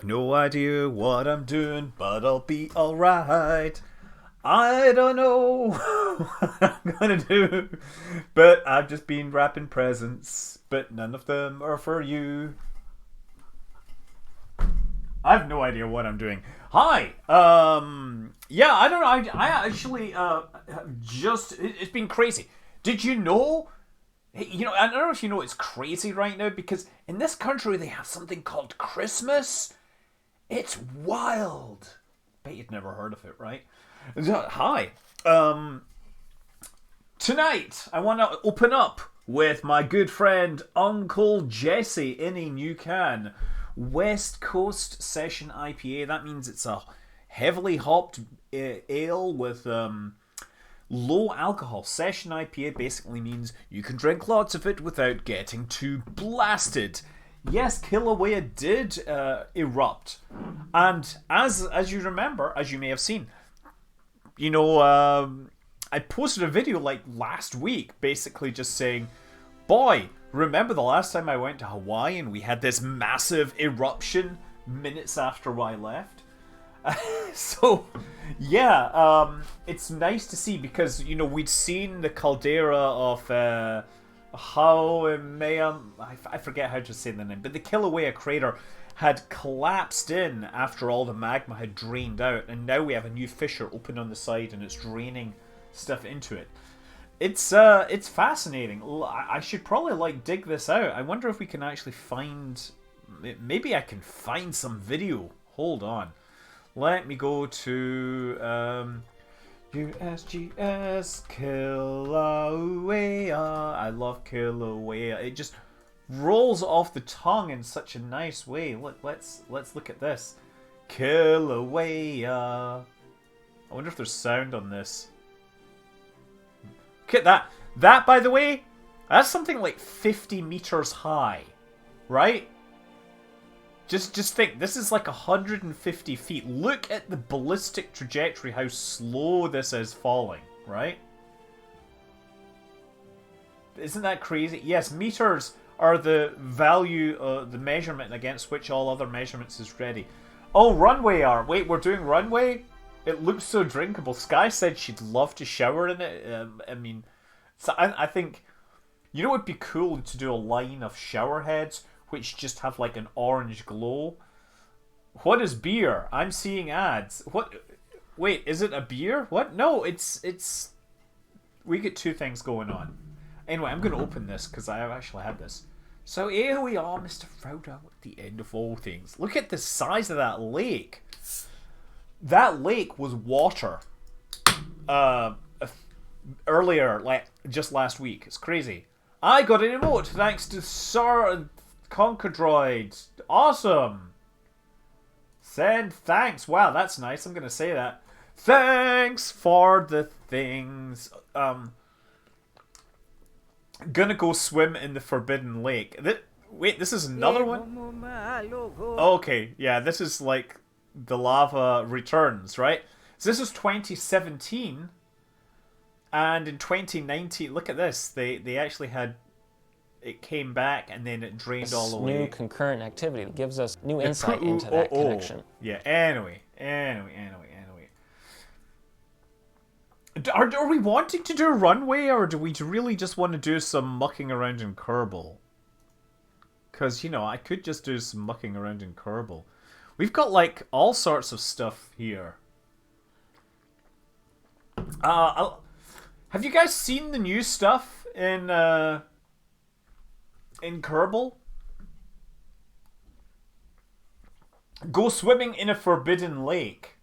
No idea what I'm doing, but I'll be alright. I don't know what I'm gonna do, but I've just been wrapping presents, but none of them are for you. I have no idea what I'm doing. Hi. Yeah, I don't know. I actually just it's been crazy. Did you know? Hey, I don't know if you know it's crazy right now because in this country they have something called Christmas. It's wild. Bet you've never heard of it, right? Hi. Um, Tonight I want to open up with my good friend Uncle Jesse in a new can. West Coast Session IPA. That means it's a heavily hopped ale with low alcohol. Session IPA basically means you can drink lots of it without getting too blasted. Yes, Kilauea did erupt, and as you remember, as you may have seen, I posted a video like last week, basically just saying, "Boy, remember the last time I went to Hawaii and we had this massive eruption minutes after I left?" So, yeah, it's nice to see because we'd seen the caldera of how Mayam, I forget how to say the name, but the Kilauea crater had collapsed in after all the magma had drained out, and now we have a new fissure open on the side and it's draining stuff into it. It's fascinating. I should probably dig this out. I wonder if we can actually find. Maybe I can find some video. Hold on. Let me go to USGS Kilauea. I love Kilauea. It just rolls off the tongue in such a nice way. Let's look at this. Kilauea. I wonder if there's sound on this. Look at that. That, by the way, that's something like 50 meters high, right? Just think, this is like 150 feet. Look at the ballistic trajectory, how slow this is falling, right? Isn't that crazy? Yes, meters are the value, the measurement against which all other measurements is ready. Oh, runway are. Wait, we're doing runway? It looks so drinkable. Sky said she'd love to shower in it. I mean, so I think, it would be cool to do a line of shower heads which just have like an orange glow. What is beer? I'm seeing ads. What? Wait, is it a beer? What? No, it's. We get two things going on. Anyway, I'm going to open this because I actually had this. So here we are, Mr. Frodo, at the end of all things. Look at the size of that lake. That lake was water. Earlier, like just last week. It's crazy. I got an emote thanks to Sir Conquerdroid. Awesome. Send thanks. Wow, that's nice. I'm gonna say that. Thanks for the things. Gonna go swim in the Forbidden Lake. Wait, this is another one? Okay, yeah, this is like the lava returns, right? So this is 2017, and in 2019, look at this. They actually had, it came back and then it drained all the way. New concurrent activity that gives us new insight into that connection. Yeah. Anyway. Are we wanting to do a runway, or do we really just want to do some mucking around in Kerbal? Because, I could just do some mucking around in Kerbal. We've got, like, all sorts of stuff here. Have you guys seen the new stuff in Kerbal? Go swimming in a forbidden lake.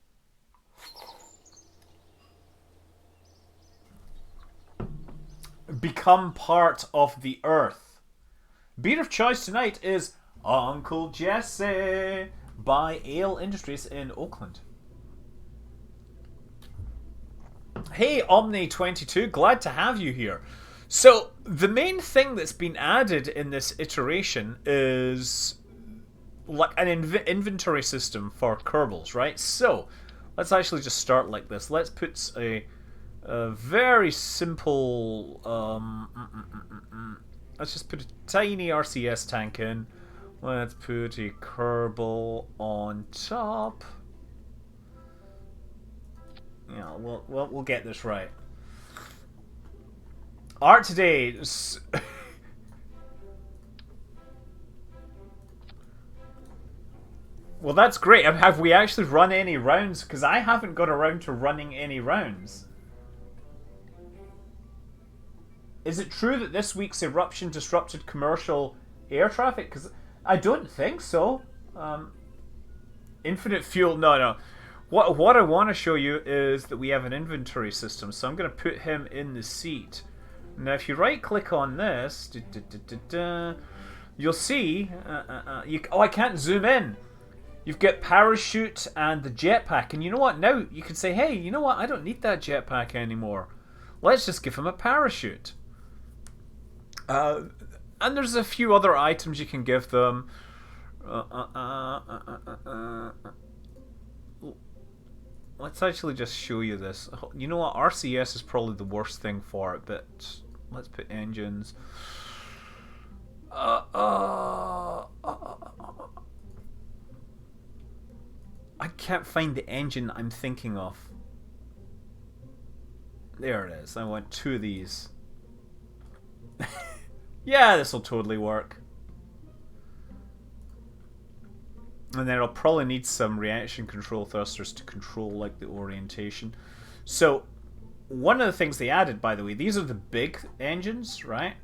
Become part of the earth. Beer of choice tonight is Uncle Jesse by Ale Industries in Oakland. Hey, Omni22, glad to have you here. So, the main thing that's been added in this iteration is like an inventory system for Kerbals, right? So, let's actually just start like this. Let's put a very simple. Let's just put a tiny RCS tank in. Let's put a kerbal on top. Yeah, we'll get this right. Art today. Well, that's great. Have we actually run any rounds? Because I haven't got around to running any rounds. Is it true that this week's eruption disrupted commercial air traffic? Because I don't think so. Infinite fuel. No. What I want to show you is that we have an inventory system. So I'm going to put him in the seat. Now, if you right-click on this, you'll see... oh, I can't zoom in. You've got parachute and the jetpack. And you know what? Now you can say, hey, you know what? I don't need that jetpack anymore. Let's just give him a parachute. And there's a few other items you can give them. Let's actually just show you this. You know what? RCS is probably the worst thing for it, but let's put engines. I can't find the engine I'm thinking of. There it is. I want 2 of these. Yeah, this will totally work. And then I'll probably need some reaction control thrusters to control like the orientation. So one of the things they added, by the way, these are the big engines, right?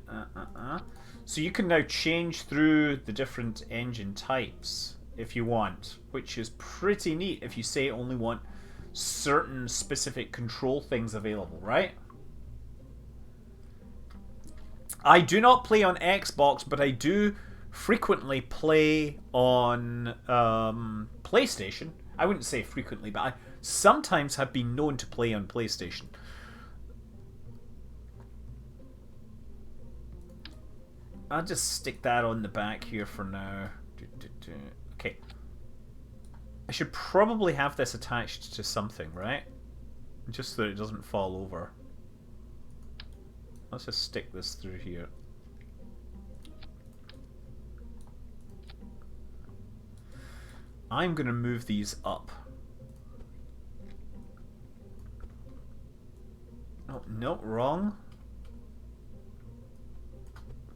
So you can now change through the different engine types if you want, which is pretty neat if you say only want certain specific control things available, right? I do not play on Xbox, but I do frequently play on PlayStation. I wouldn't say frequently, but I sometimes have been known to play on PlayStation. I'll just stick that on the back here for now. Okay. I should probably have this attached to something, right? Just so that it doesn't fall over. Let's just stick this through here. I'm going to move these up. Oh, no, wrong.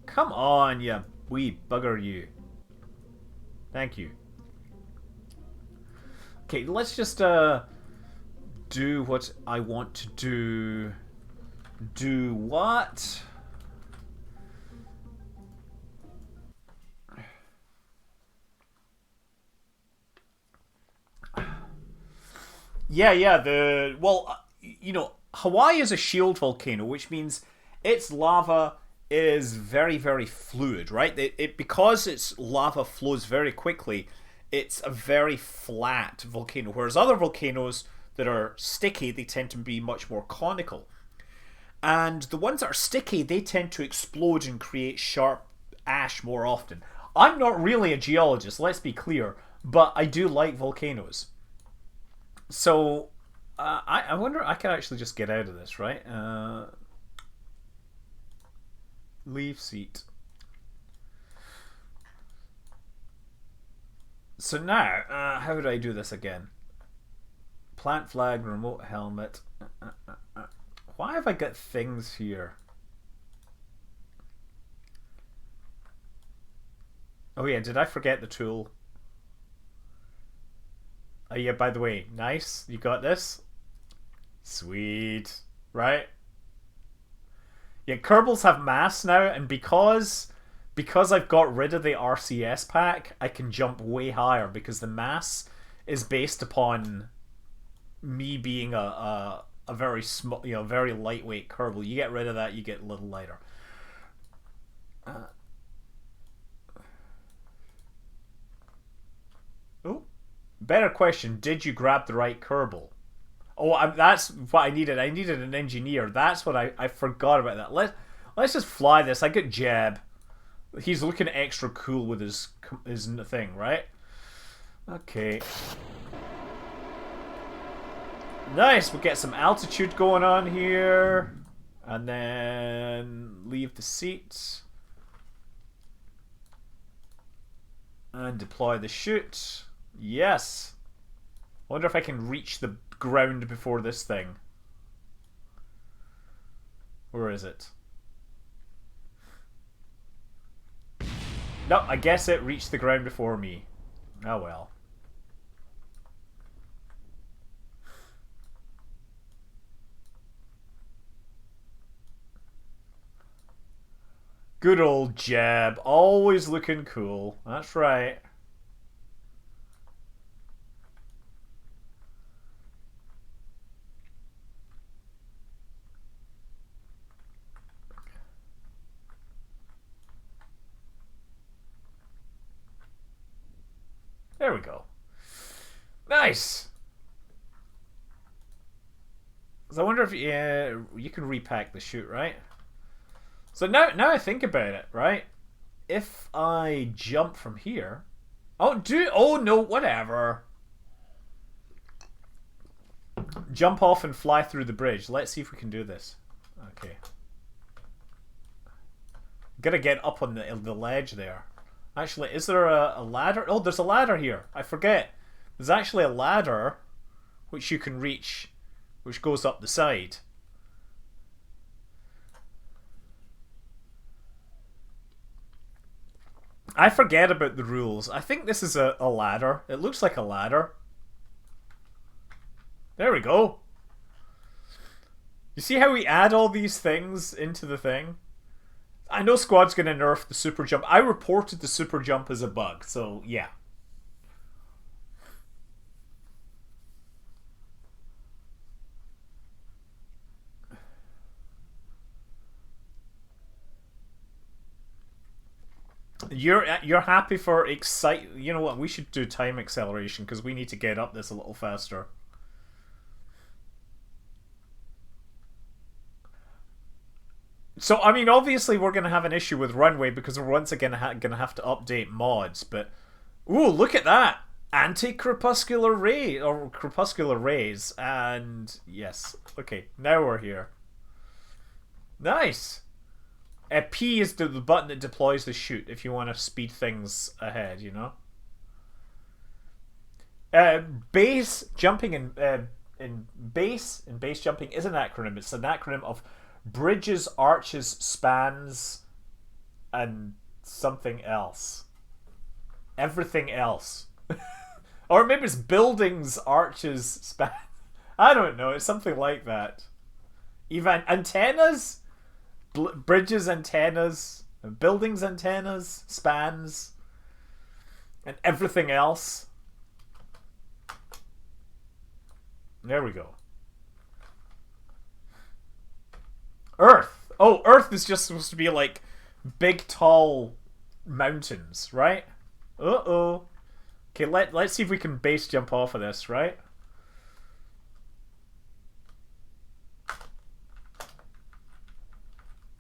Come on, you wee bugger, you. Thank you. Okay, let's just do what I want to do. Do what? Yeah, you know, Hawaii is a shield volcano, which means its lava is very, very fluid, right? Because its lava flows very quickly, it's a very flat volcano, whereas other volcanoes that are sticky, they tend to be much more conical. And the ones that are sticky, they tend to explode and create sharp ash more often. I'm not really a geologist, let's be clear, but I do like volcanoes. So, I wonder, I can actually just get out of this, right? Leave seat. So now, how would I do this again? Plant flag, remote helmet. Why have I got things here? Oh yeah, did I forget the tool? Oh yeah, by the way, nice. You got this? Sweet. Right? Yeah, Kerbals have mass now, and because I've got rid of the RCS pack, I can jump way higher because the mass is based upon me being a very small, you know, very lightweight Kerbal. You get rid of that, you get a little lighter. Oh, better question: did you grab the right Kerbal? Oh, that's what I needed. I needed an engineer. That's what I forgot about that. Let's just fly this. I got Jeb. He's looking extra cool with his thing, right? Okay. Nice. We'll get some altitude going on here, and then leave the seats. And deploy the chute. Yes. I wonder if I can reach the ground before this thing. Where is it? No, I guess it reached the ground before me. Oh well. Good old Jeb. Always looking cool. That's right. There we go. Nice! So I wonder if you can repack the chute, right? So now I think about it, right? If I jump from here... Oh no, whatever. Jump off and fly through the bridge. Let's see if we can do this. Okay. Gotta get up on the ledge there. Actually, is there a ladder? Oh, there's a ladder here. I forget. There's actually a ladder which you can reach, which goes up the side. I forget about the rules. I think this is a ladder. It looks like a ladder. There we go. You see how we add all these things into the thing? I know Squad's going to nerf the super jump. I reported the super jump as a bug, so yeah. You're happy for excite? You know what? We should do time acceleration because we need to get up this a little faster. So, I mean, obviously we're going to have an issue with runway because we're once again going to have to update mods, but... Ooh, look at that! Anti-crepuscular ray, or crepuscular rays, and... Yes. Okay, now we're here. Nice! P is the button that deploys the chute if you want to speed things ahead, you know? Base jumping in base jumping is an acronym. It's an acronym of bridges, arches, spans, and something else. Everything else. Or maybe it's buildings, arches, spans. I don't know. It's something like that. Even antennas? Bridges, antennas, buildings, antennas, spans, and everything else. There we go. Earth. Oh, Earth is just supposed to be like big, tall mountains, right? Uh-oh. Okay, let's see if we can base jump off of this, right?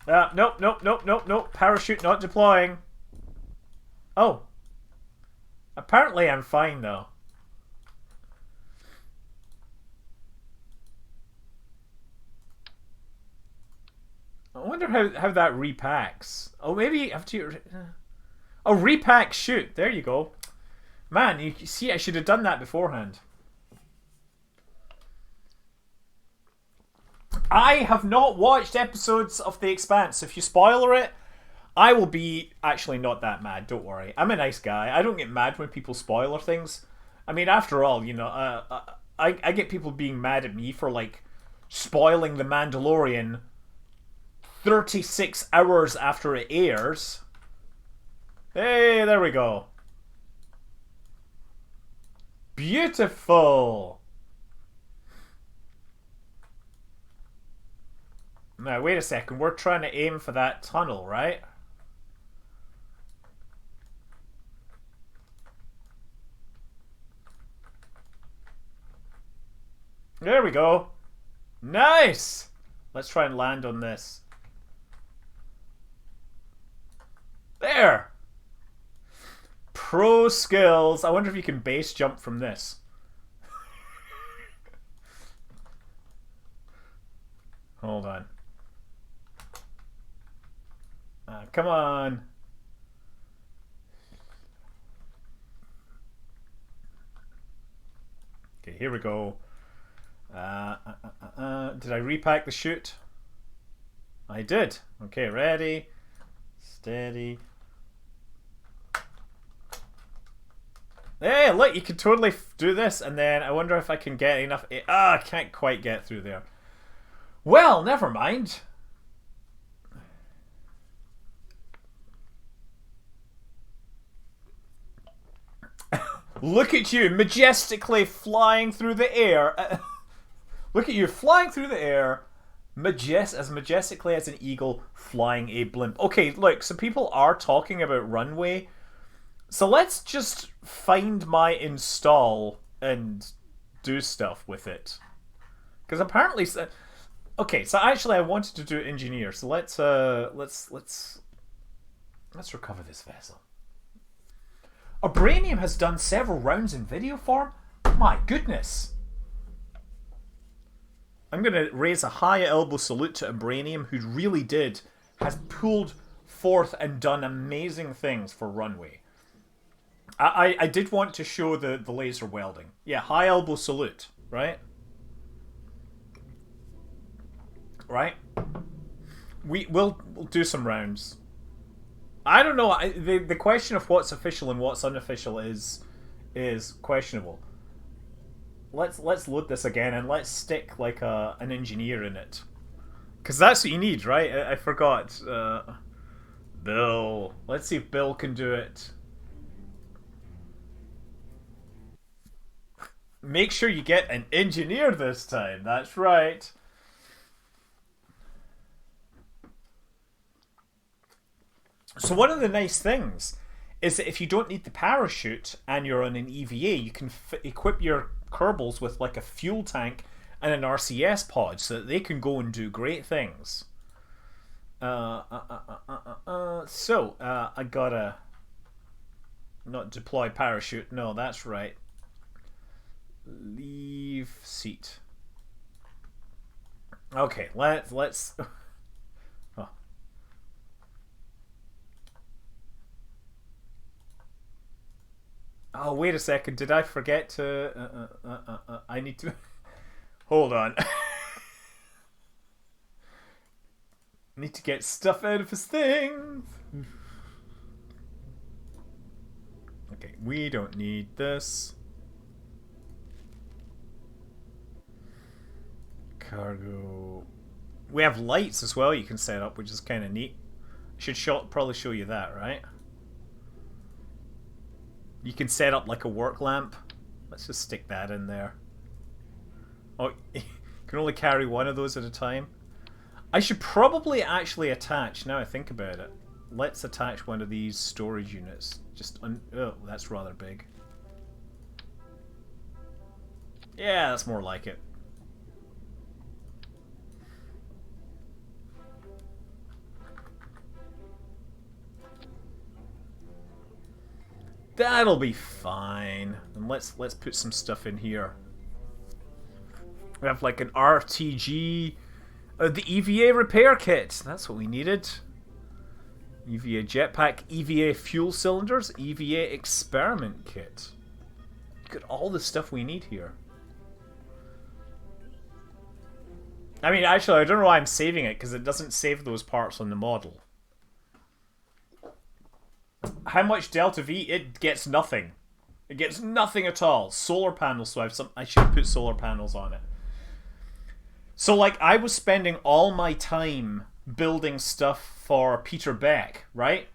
Nope. Parachute not deploying. Oh. Apparently I'm fine, though. I wonder how that repacks. Oh, maybe you have to... Oh, repack chute. There you go. Man, you see, I should have done that beforehand. I have not watched episodes of The Expanse. If you spoiler it, I will be actually not that mad. Don't worry. I'm a nice guy. I don't get mad when people spoiler things. I mean, after all, you know, I get people being mad at me for, like, spoiling The Mandalorian 36 hours after it airs. Hey, there we go. Beautiful. Now, wait a second. We're trying to aim for that tunnel, right? There we go. Nice! Let's try and land on this. There! Pro skills. I wonder if you can base jump from this. Hold on. Come on. Okay, here we go. Did I repack the chute? I did. Okay, ready, steady. Hey, look, you can totally do this, and then I wonder if I can get enough. I can't quite get through there. Well, never mind. Look at you, majestically flying through the air. Look at you, flying through the air, as majestically as an eagle flying a blimp. Okay, look, so people are talking about runway. So let's just find my install and do stuff with it. Because apparently... Okay, so actually I wanted to do engineer, so let's recover this vessel. Abranium has done several rounds in video form? My goodness! I'm going to raise a high elbow salute to Abranium, who really has pulled forth and done amazing things for runway. I did want to show the laser welding. Yeah, high elbow salute, right? Right? We'll do some rounds. I don't know. The question of what's official and what's unofficial is questionable. Let's load this again and let's stick like an engineer in it, because that's what you need, right? I forgot. Bill. Let's see if Bill can do it. Make sure you get an engineer this time. That's right. So one of the nice things is that if you don't need the parachute and you're on an EVA, you can equip your Kerbals with like a fuel tank and an RCS pod so that they can go and do great things. I gotta not deploy parachute. No, that's right. Leave seat. Okay, let's. Oh, wait a second. Did I forget to... I need to... Hold on. Need to get stuff out of his thing. Okay, we don't need this. Cargo... We have lights as well you can set up, which is kind of neat. I should probably show you that, right? You can set up like a work lamp. Let's just stick that in there. Oh, you can only carry one of those at a time. I should probably actually attach, now I think about it. Let's attach one of these storage units. Oh, that's rather big. Yeah, that's more like it. That'll be fine. And let's put some stuff in here. We have like an RTG, the EVA repair kit. That's what we needed. EVA jetpack, EVA fuel cylinders, EVA experiment kit. Look at all the stuff we need here. I mean, actually, I don't know why I'm saving it, because it doesn't save those parts on the model. How much Delta V? It gets nothing. It gets nothing at all. Solar panels, so I should put solar panels on it. So, like, I was spending all my time building stuff for Peter Beck, right?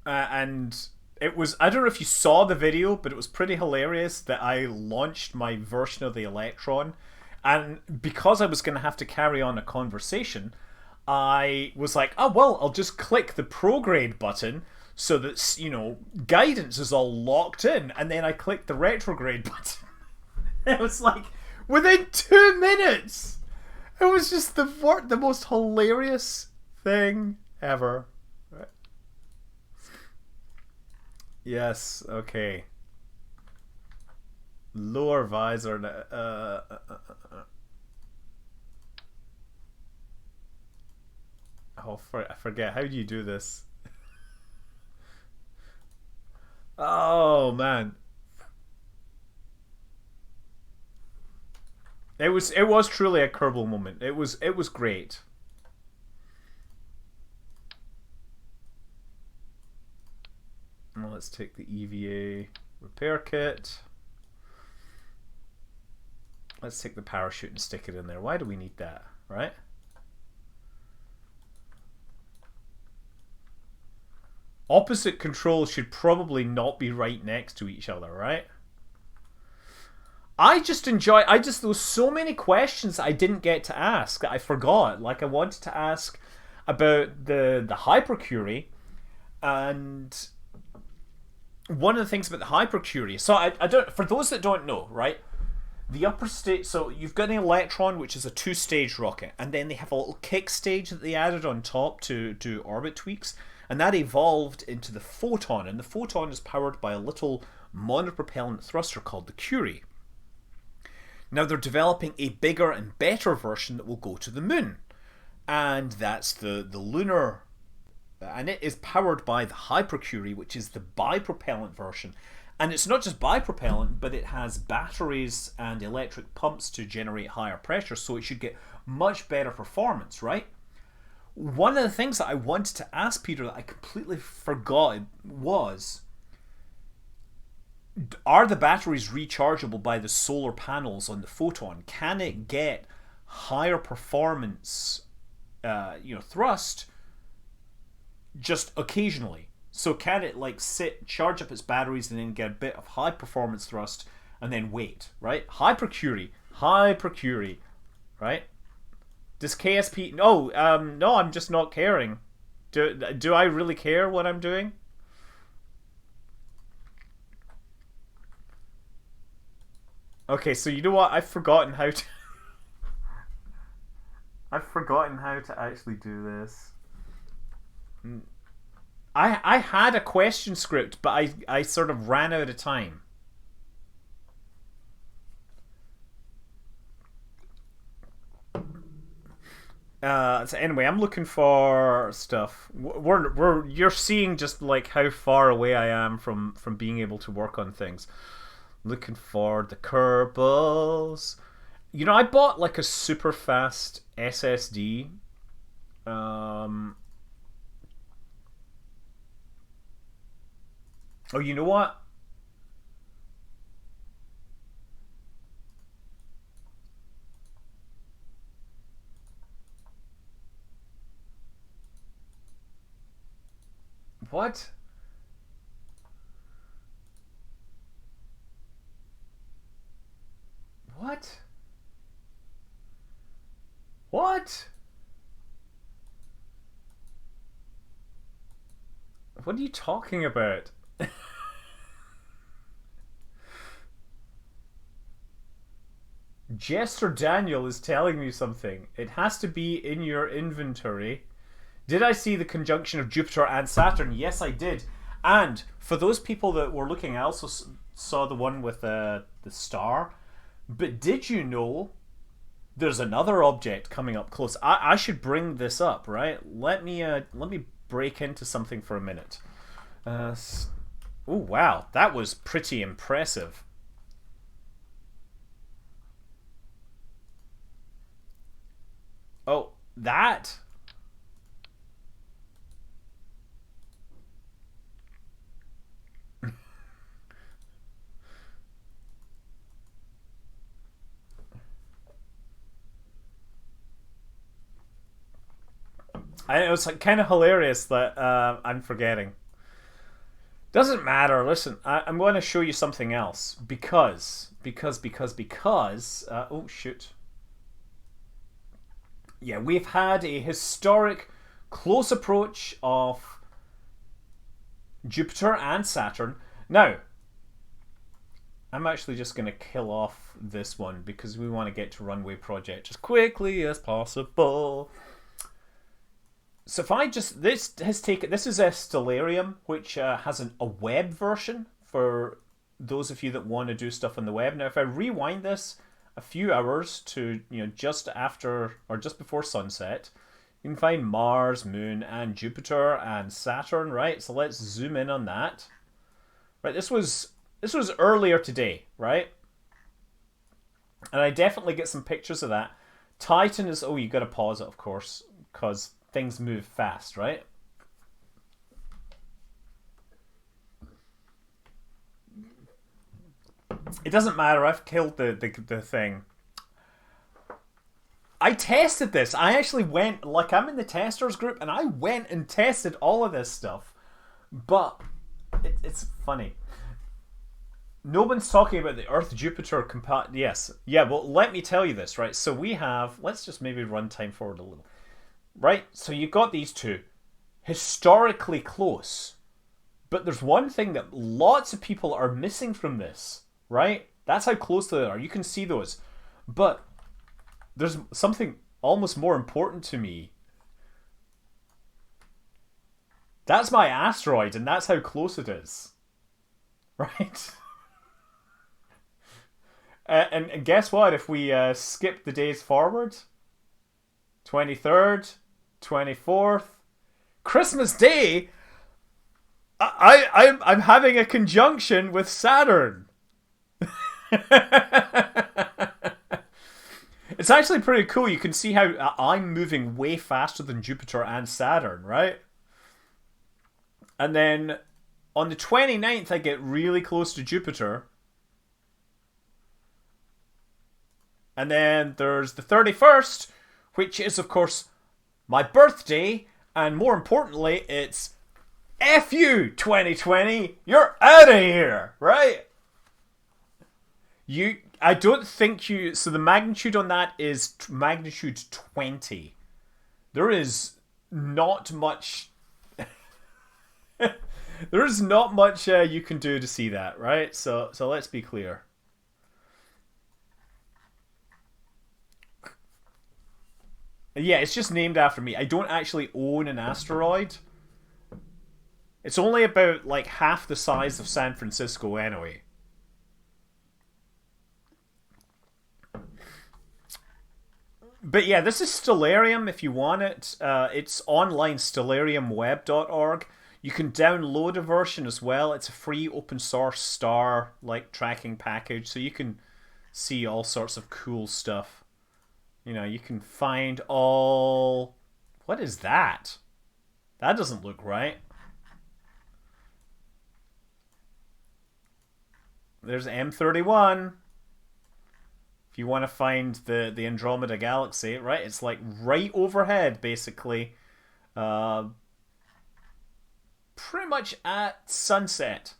And it was, I don't know if you saw the video, but it was pretty hilarious that I launched my version of the Electron. And because I was going to have to carry on a conversation, I was like, oh, well, I'll just click the prograde button so that, you know, guidance is all locked in. And then I clicked the retrograde button. It was like, within 2 minutes! It was just the most hilarious thing ever. Right. Yes, okay. Lower visor. I forget. How do you do this? Oh, man. It was truly a Kerbal moment. It was great. Now let's take the EVA repair kit. Let's take the parachute and stick it in there. Why do we need that, right? Opposite controls should probably not be right next to each other, right? There was so many questions I didn't get to ask that I forgot. Like I wanted to ask about the hypercurie, and one of the things about the hypercurie. So I don't. For those that don't know, right? The upper stage. So you've got an Electron, which is a 2-stage rocket, and then they have a little kick stage that they added on top to do orbit tweaks, and that evolved into the Photon, and the Photon is powered by a little monopropellant thruster called the Curie. Now they're developing a bigger and better version that will go to the moon, and that's the lunar, and it is powered by the Hypercurie, which is the bipropellant version. And it's not just bipropellant, but it has batteries and electric pumps to generate higher pressure, so it should get much better performance, right? One of the things that I wanted to ask Peter that I completely forgot was, are the batteries rechargeable by the solar panels on the Photon? Can it get higher performance, thrust just occasionally? So can it like charge up its batteries and then get a bit of high performance thrust and then wait, right? Hypercurie, right? Does KSP? No, I'm just not caring. Do I really care what I'm doing? Okay, so you know what? I've forgotten how to. I've forgotten how to actually do this. I had a question script, but I sort of ran out of time. So anyway, I'm looking for stuff. You're seeing just like how far away I am from being able to work on things. Looking for the Kerbals. You know, I bought like a super fast SSD. Oh, you know what? What? What? What? What are you talking about? Jester Daniel is telling me something. It has to be in your inventory. Did I see the conjunction of Jupiter and Saturn? Yes, I did. And for those people that were looking, I also saw the one with the star. But did you know there's another object coming up close? I should bring this up, right? Let me break into something for a minute. Oh wow, that was pretty impressive. Oh, that. It was like kind of hilarious that I'm forgetting. Doesn't matter. Listen, I'm going to show you something else because. Oh shoot. Yeah, we've had a historic close approach of Jupiter and Saturn. Now, I'm actually just going to kill off this one because we want to get to Runway Project as quickly as possible. So if I just, this is a Stellarium, which has a web version for those of you that want to do stuff on the web. Now, if I rewind this a few hours to, just after or just before sunset, you can find Mars, Moon, and Jupiter and Saturn, right? So let's zoom in on that. Right, this was earlier today, right? And I definitely get some pictures of that. Titan is... Oh, you got to pause it, of course, because things move fast, right? It doesn't matter. I've killed the thing. I tested this. I actually went... Like, I'm in the testers group, and I went and tested all of this stuff. But it's funny. No one's talking about the Earth-Jupiter compat... Yes. Yeah, well, let me tell you this, right? So we have... Let's just maybe run time forward a little. Right? So you've got these two. Historically close. But there's one thing that lots of people are missing from this. Right? That's how close they are. You can see those. But there's something almost more important to me. That's my asteroid, and that's how close it is. Right? And guess what? If we skip the days forward, 23rd, 24th, Christmas Day, I'm having a conjunction with Saturn. It's actually pretty cool. You can see how I'm moving way faster than Jupiter and Saturn, right? And then on the 29th, I get really close to Jupiter. And then there's the 31st, which is, of course, my birthday. And more importantly, it's F you, 2020. You're out of here, right? I don't think you... So the magnitude on that is magnitude 20. There is not much... there is not much you can do to see that, right? So let's be clear. Yeah, it's just named after me. I don't actually own an asteroid. It's only about like half the size of San Francisco anyway. But yeah, this is Stellarium if you want it. It's online, stellariumweb.org. You can download a version as well. It's a free open source star like tracking package, so you can see all sorts of cool stuff. You know, you can find all... What is that? That doesn't look right. There's M31. If you want to find the Andromeda Galaxy, right? It's like right overhead, basically. Pretty much at sunset.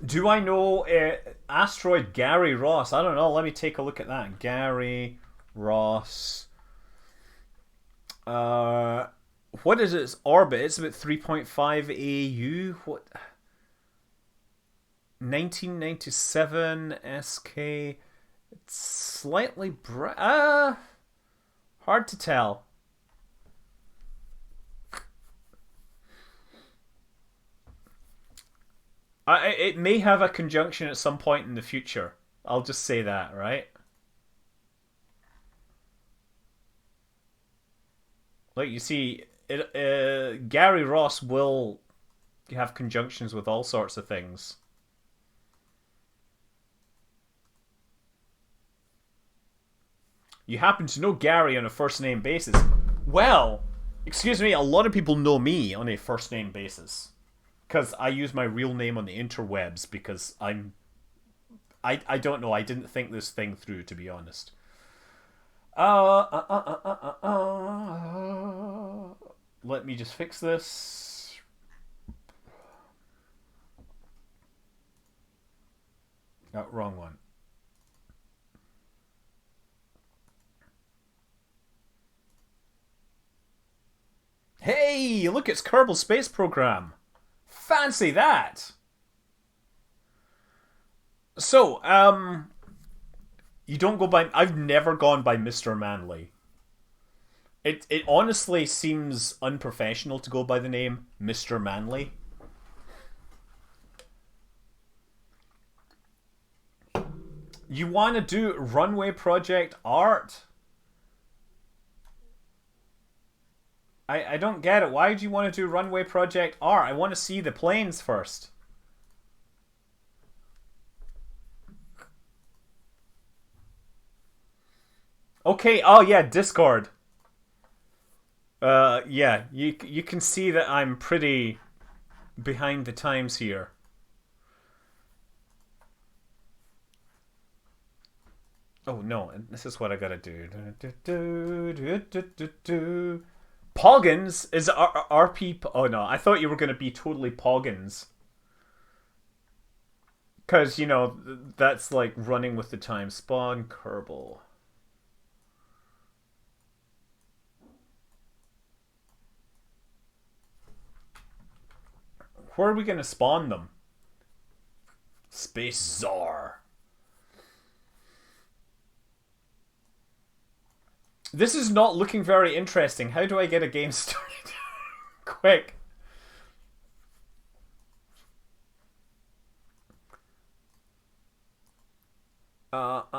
Do I know asteroid Gary Ross? I don't know. Let me take a look at that. Gary Ross. What is its orbit? It's about 3.5 AU. What? 1997 SK. It's slightly hard to tell. It may have a conjunction at some point in the future. I'll just say that, right? Like you see, Gary Ross will have conjunctions with all sorts of things. You happen to know Gary on a first name basis. Well, excuse me, a lot of people know me on a first name basis. Because I use my real name on the interwebs because I don't know, I didn't think this thing through, to be honest. Let me just fix this. Oh, wrong one. Hey, look, it's Kerbal Space Program. Fancy that. So, you don't go by... I've never gone by Mr. Manley. It honestly seems unprofessional to go by the name Mr. Manley. You want to do runway project art? I don't get it. Why do you want to do Runway Project R? I want to see the planes first. Okay, oh yeah, Discord. Yeah, you can see that I'm pretty behind the times here. Oh no, this is what I gotta do. Poggins is RP. Oh no, I thought you were gonna be totally Poggins. Because, you know, that's like running with the time. Spawn Kerbal. Where are we gonna spawn them? Space Czar. This is not looking very interesting. How do I get a game started? Quick. And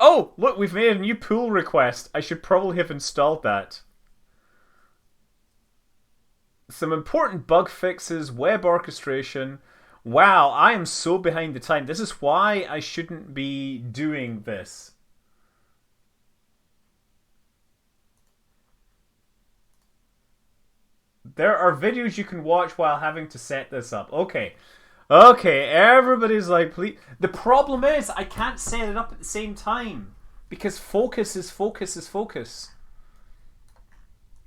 oh, look, we've made a new pull request. I should probably have installed that. Some important bug fixes, web orchestration. Wow, I am so behind the time. This is why I shouldn't be doing this. There are videos you can watch while having to set this up. Okay. Okay, everybody's like, please. The problem is, I can't set it up at the same time. Because focus is focus is focus.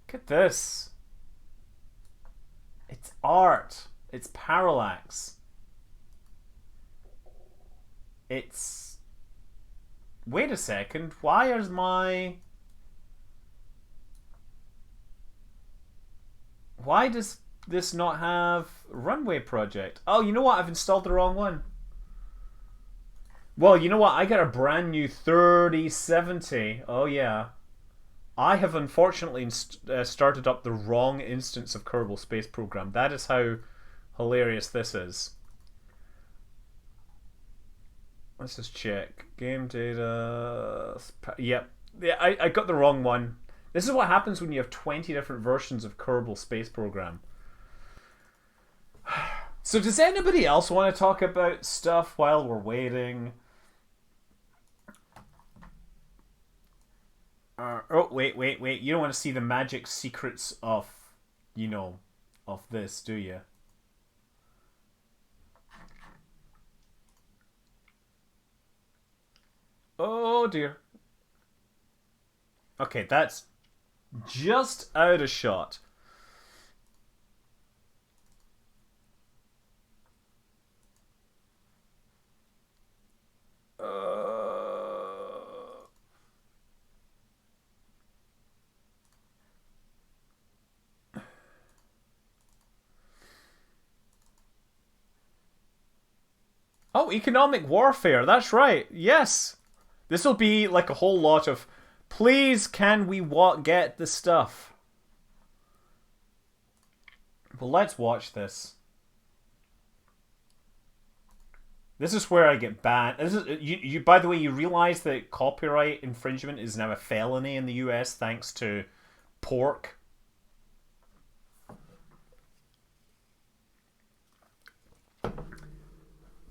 Look at this. It's art. It's parallax. It's... Wait a second. Why is my... Why does this not have Runway Project? Oh, you know what? I've installed the wrong one. Well, you know what? I got a brand new 3070. Oh, yeah. I have unfortunately started up the wrong instance of Kerbal Space Program. That is how hilarious this is. Let's just check. Game data... Yep. Yeah, I got the wrong one. This is what happens when you have 20 different versions of Kerbal Space Program. So does anybody else want to talk about stuff while we're waiting? Oh, wait. You don't want to see the magic secrets of, you know, of this, do you? Oh, dear. Okay, that's just out of shot. Oh, economic warfare. That's right. Yes. This will be like a whole lot of, please, can we get the stuff? Well, let's watch this. This is where I get banned. This is, you. By the way, you realize that copyright infringement is now a felony in the US thanks to pork.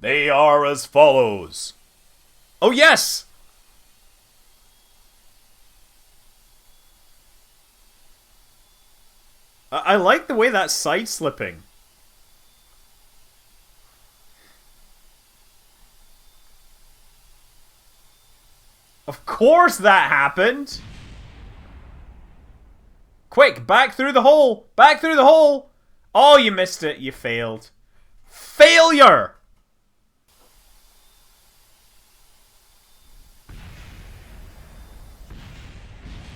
They are as follows. Oh, yes! I like the way that's side-slipping. Of course that happened! Quick, back through the hole! Back through the hole! Oh, you missed it. You failed. Failure!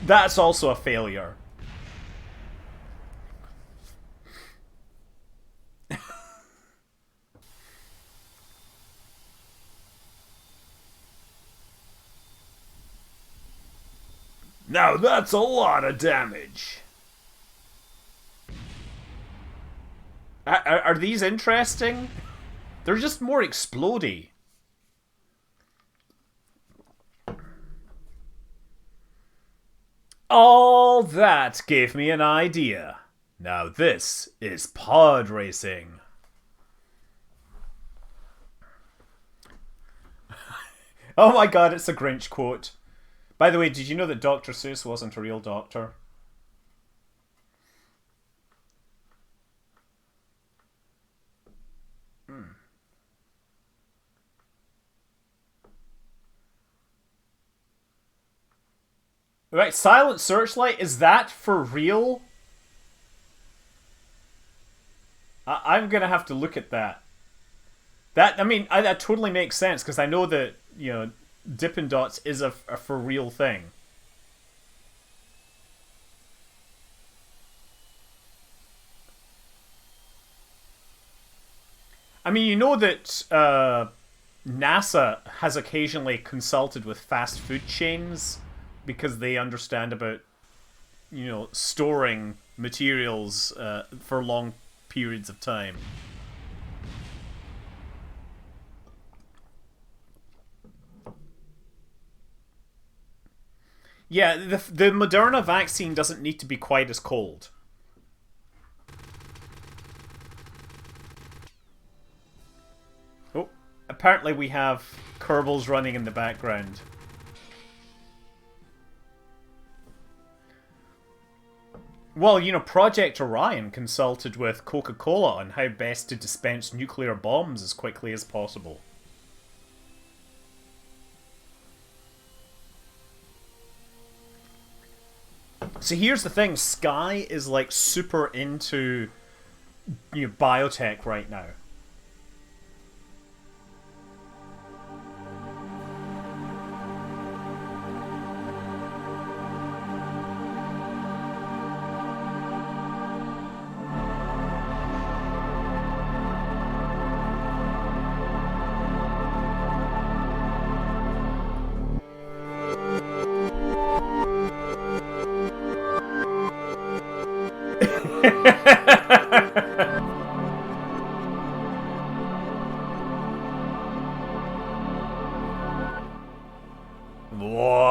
That's also a failure. Now that's a lot of damage. Are these interesting? They're just more explodey. All that gave me an idea. Now this is pod racing. Oh my god, it's a Grinch quote. By the way, did you know that Dr. Seuss wasn't a real doctor? Right, Silent Searchlight, is that for real? I'm gonna have to look at that. That, I mean, that totally makes sense, because I know that, you know, Dippin' Dots is a for real thing. I mean, you know that NASA has occasionally consulted with fast food chains because they understand about, you know, storing materials for long periods of time. Yeah, the Moderna vaccine doesn't need to be quite as cold. Oh, apparently we have Kerbals running in the background. Well, you know, Project Orion consulted with Coca-Cola on how best to dispense nuclear bombs as quickly as possible. So here's the thing, Sky is like super into, you know, biotech right now. Whoa.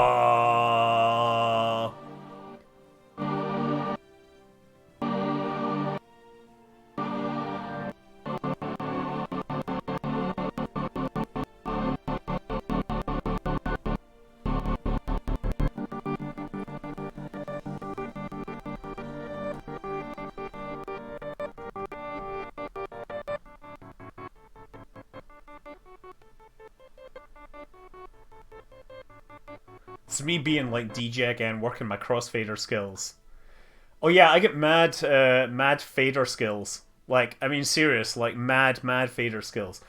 It's me being like DJ again, working my crossfader skills. Oh yeah, I get mad fader skills. Like, I mean, serious, like mad fader skills.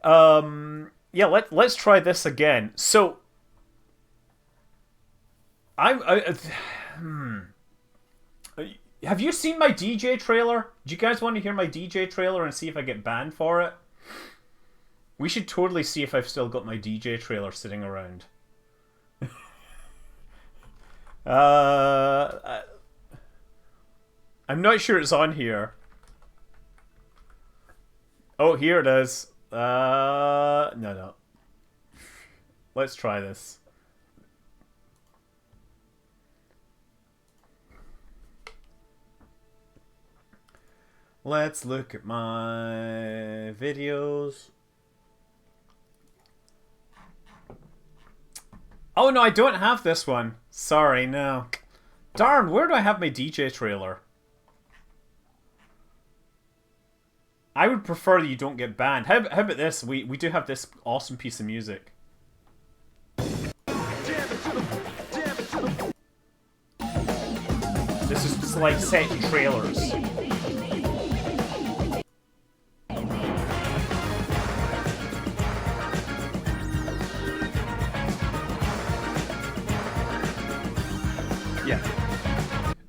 Yeah, let's try this again. So, I have you seen my DJ trailer? Do you guys want to hear my DJ trailer and see if I get banned for it? We should totally see if I've still got my DJ trailer sitting around. I'm not sure it's on here. Oh, here it is. No. Let's try this. Let's look at my videos. Oh no, I don't have this one. Sorry, no. Darn, where do I have my DJ trailer? I would prefer that you don't get banned. How about this? We do have this awesome piece of music. This is just like set trailers. Yeah.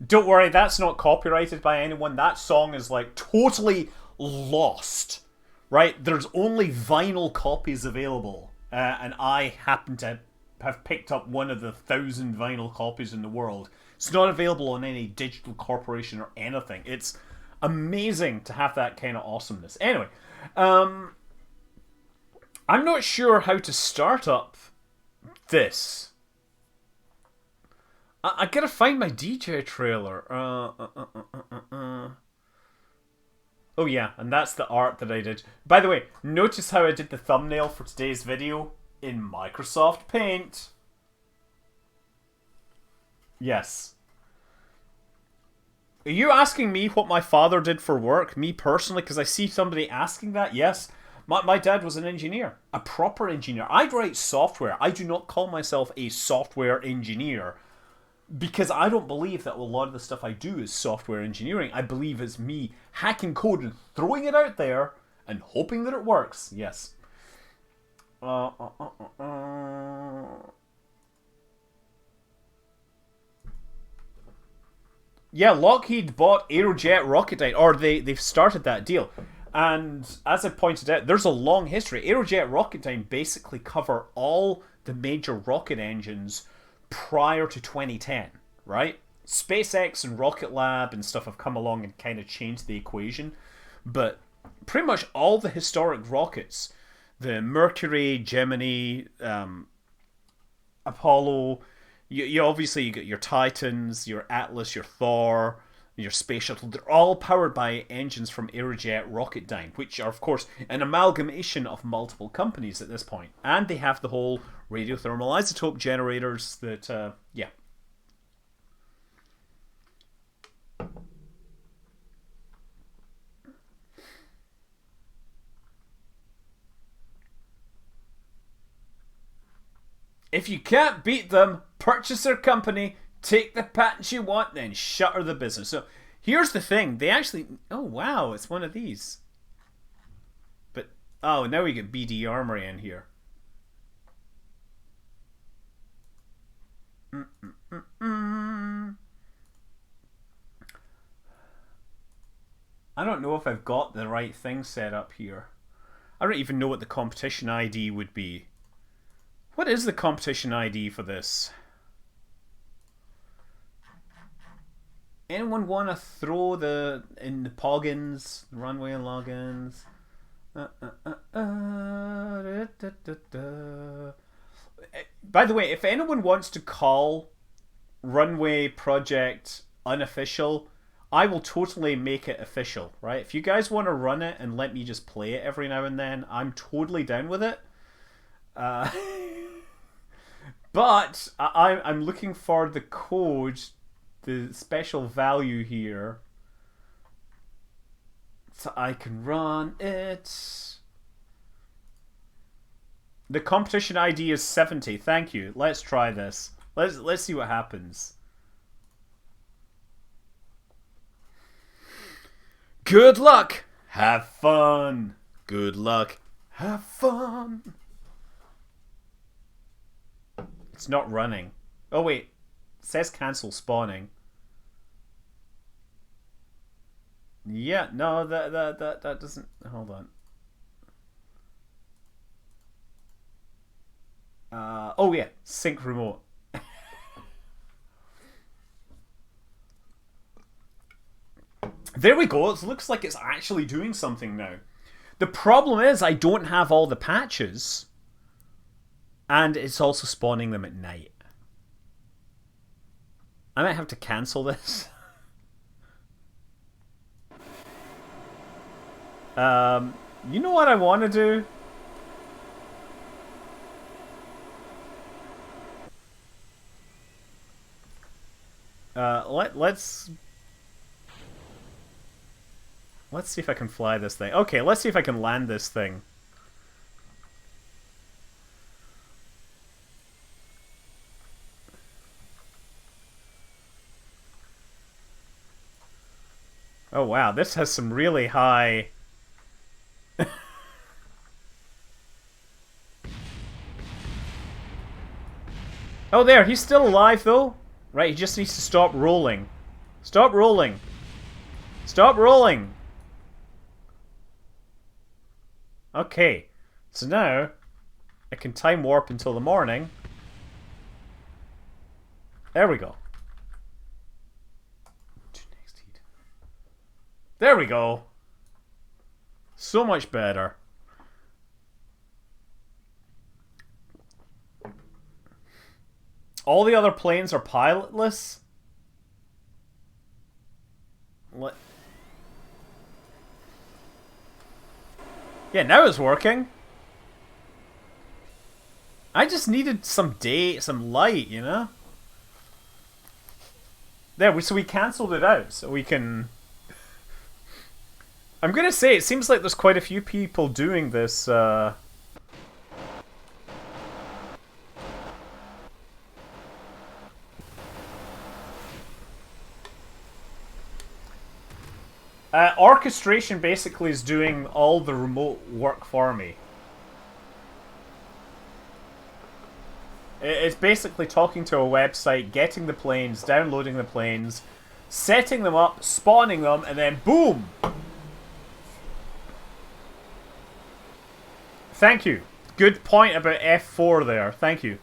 Don't worry, that's not copyrighted by anyone. That song is like totally lost, right? There's only vinyl copies available, and I happen to have picked up one of the 1,000 vinyl copies in the world. It's not available on any digital corporation or anything. It's amazing to have that kind of awesomeness. Anyway, I'm not sure how to start up this. I gotta find my DJ trailer. Oh yeah, and that's the art that I did. By the way, notice how I did the thumbnail for today's video in Microsoft Paint. Yes. Are you asking me what my father did for work? Me personally? Because I see somebody asking that? Yes. My dad was an engineer. A proper engineer. I write software. I do not call myself a software engineer. Because I don't believe that a lot of the stuff I do is software engineering. I believe it's me hacking code and throwing it out there and hoping that it works. Yes. Yeah, Lockheed bought Aerojet Rocketdyne, or they've started that deal. And as I pointed out, there's a long history. Aerojet Rocketdyne basically cover all the major rocket engines prior to 2010, right? SpaceX and Rocket Lab and stuff have come along and kind of changed the equation. But pretty much all the historic rockets, the Mercury, Gemini, Apollo, you obviously you got your Titans, your Atlas, your Thor, your Space Shuttle. They're all powered by engines from Aerojet Rocketdyne, which are, of course, an amalgamation of multiple companies at this point. And they have the whole radiothermal isotope generators that, yeah. If you can't beat them, purchase their company, take the patents you want, then shutter the business. So here's the thing. They actually... Oh, wow. It's one of these. But... Oh, now we get BD Armory in here. I don't know if I've got the right thing set up here. I don't even know what the competition ID would be. What is the competition ID for this? Anyone want to throw in the poggins, runway logins? By the way, if anyone wants to call Runway Project unofficial, I will totally make it official, right? If you guys want to run it and let me just play it every now and then, I'm totally down with it. But I'm looking for the code, the special value here, so I can run it. The competition ID is 70. Thank you. Let's try this. Let's see what happens. Good luck. Have fun. Good luck. Have fun. It's not running. Oh wait, it says cancel spawning. Yeah, no, that doesn't. Hold on. Oh yeah, sync remote. There we go. It looks like it's actually doing something now. The problem is I don't have all the patches. And it's also spawning them at night. I might have to cancel this. You know what I want to do? Let's see if I can fly this thing. Okay, let's see if I can land this thing. Oh wow, this has some really high... Oh there, he's still alive though. Right, he just needs to stop rolling. Stop rolling. Stop rolling. Okay, so now I can time warp until the morning. There we go. There we go. So much better. All the other planes are pilotless? What? Yeah, now it's working. I just needed some light, you know? There, so we cancelled it out, so we can... I'm gonna say, it seems like there's quite a few people doing this, orchestration basically is doing all the remote work for me. It's basically talking to a website, getting the planes, downloading the planes, setting them up, spawning them, and then boom! Thank you. Good point about F4 there. Thank you.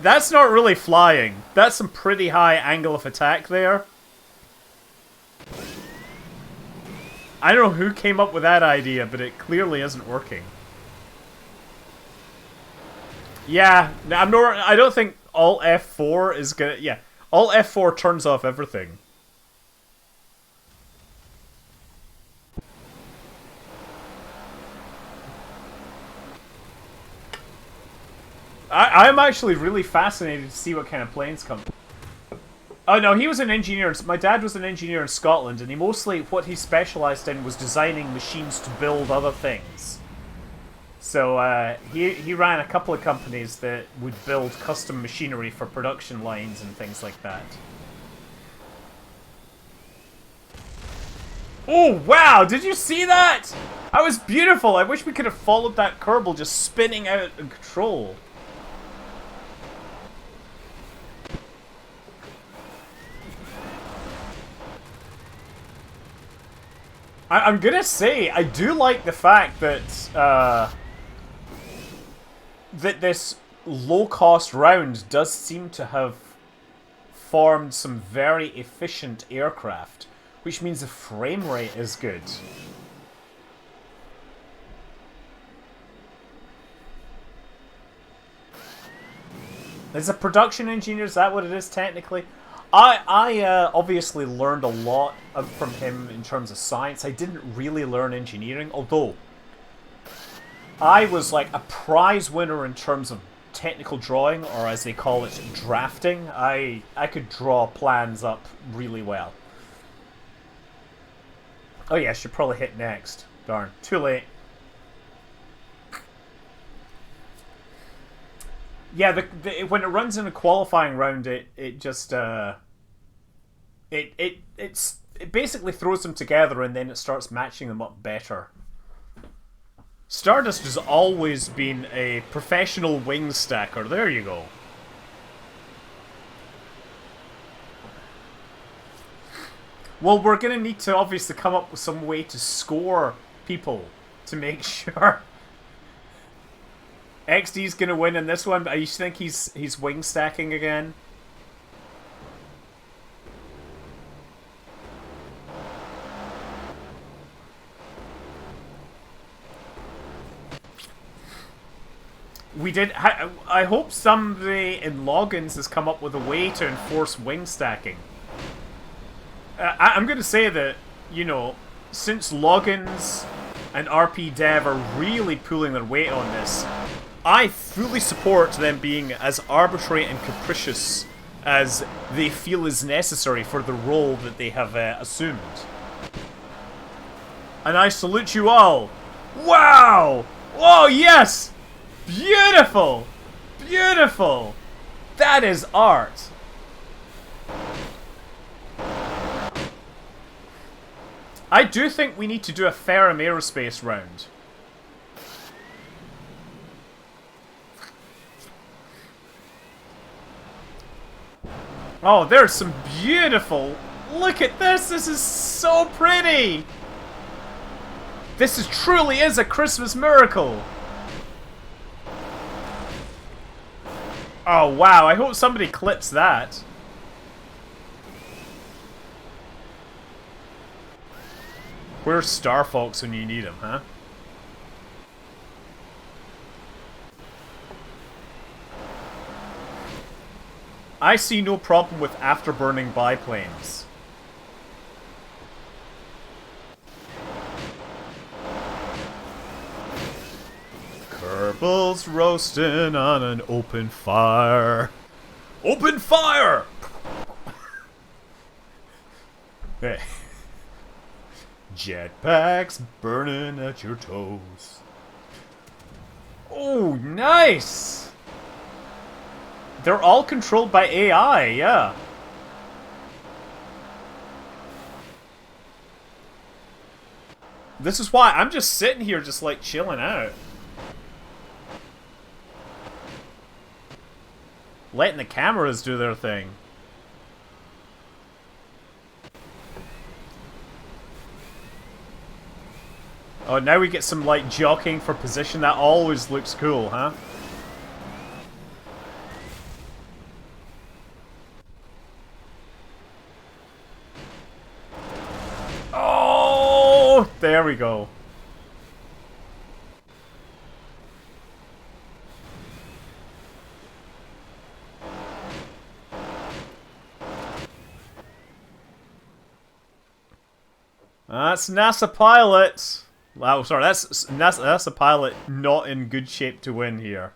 That's not really flying. That's some pretty high angle of attack there. I don't know who came up with that idea, but it clearly isn't working. Yeah, I don't think Alt F4 is gonna... Yeah, Alt F4 turns off everything. I'm actually really fascinated to see what kind of planes come. Oh no, he was an engineer. My dad was an engineer in Scotland, and what he specialised in was designing machines to build other things. So he ran a couple of companies that would build custom machinery for production lines and things like that. Oh wow, did you see that? That was beautiful. I wish we could have followed that Kerbal just spinning out of control. I'm gonna say, I do like the fact that that this low-cost round does seem to have formed some very efficient aircraft, which means the frame rate is good. As a production engineer, is that what it is technically? I obviously learned a lot from him in terms of science. I didn't really learn engineering, although I was like a prize winner in terms of technical drawing, or as they call it, drafting. I could draw plans up really well. Oh yeah, I should probably hit next. Darn, too late. Yeah, when it runs in a qualifying round, it just it basically throws them together and then it starts matching them up better. Stardust has always been a professional wing stacker. There you go. Well, we're gonna need to obviously come up with some way to score people to make sure. XD's gonna win in this one, but you think he's wing stacking again? We did. I hope somebody in logins has come up with a way to enforce wing stacking. I'm gonna say that, you know, since logins and RP Dev are really pulling their weight on this, I fully support them being as arbitrary and capricious as they feel is necessary for the role that they have assumed. And I salute you all. Wow! Oh, yes! Beautiful! Beautiful! That is art. I do think we need to do a Ferrum Aerospace round. Oh, there's some beautiful... Look at this! This is so pretty! This truly is a Christmas miracle! Oh, wow. I hope somebody clips that. Where's Star Fox when you need him, huh? I see no problem with afterburning biplanes. Kerbals roasting on an open fire. Open fire! Hey. Jetpacks burning at your toes. Oh, nice! They're all controlled by AI, yeah. This is why I'm just sitting here just like chilling out. Letting the cameras do their thing. Oh, now we get some like jockeying for position. That always looks cool, huh? Oh, there we go. That's NASA pilots. Wow, sorry, that's a pilot not in good shape to win here.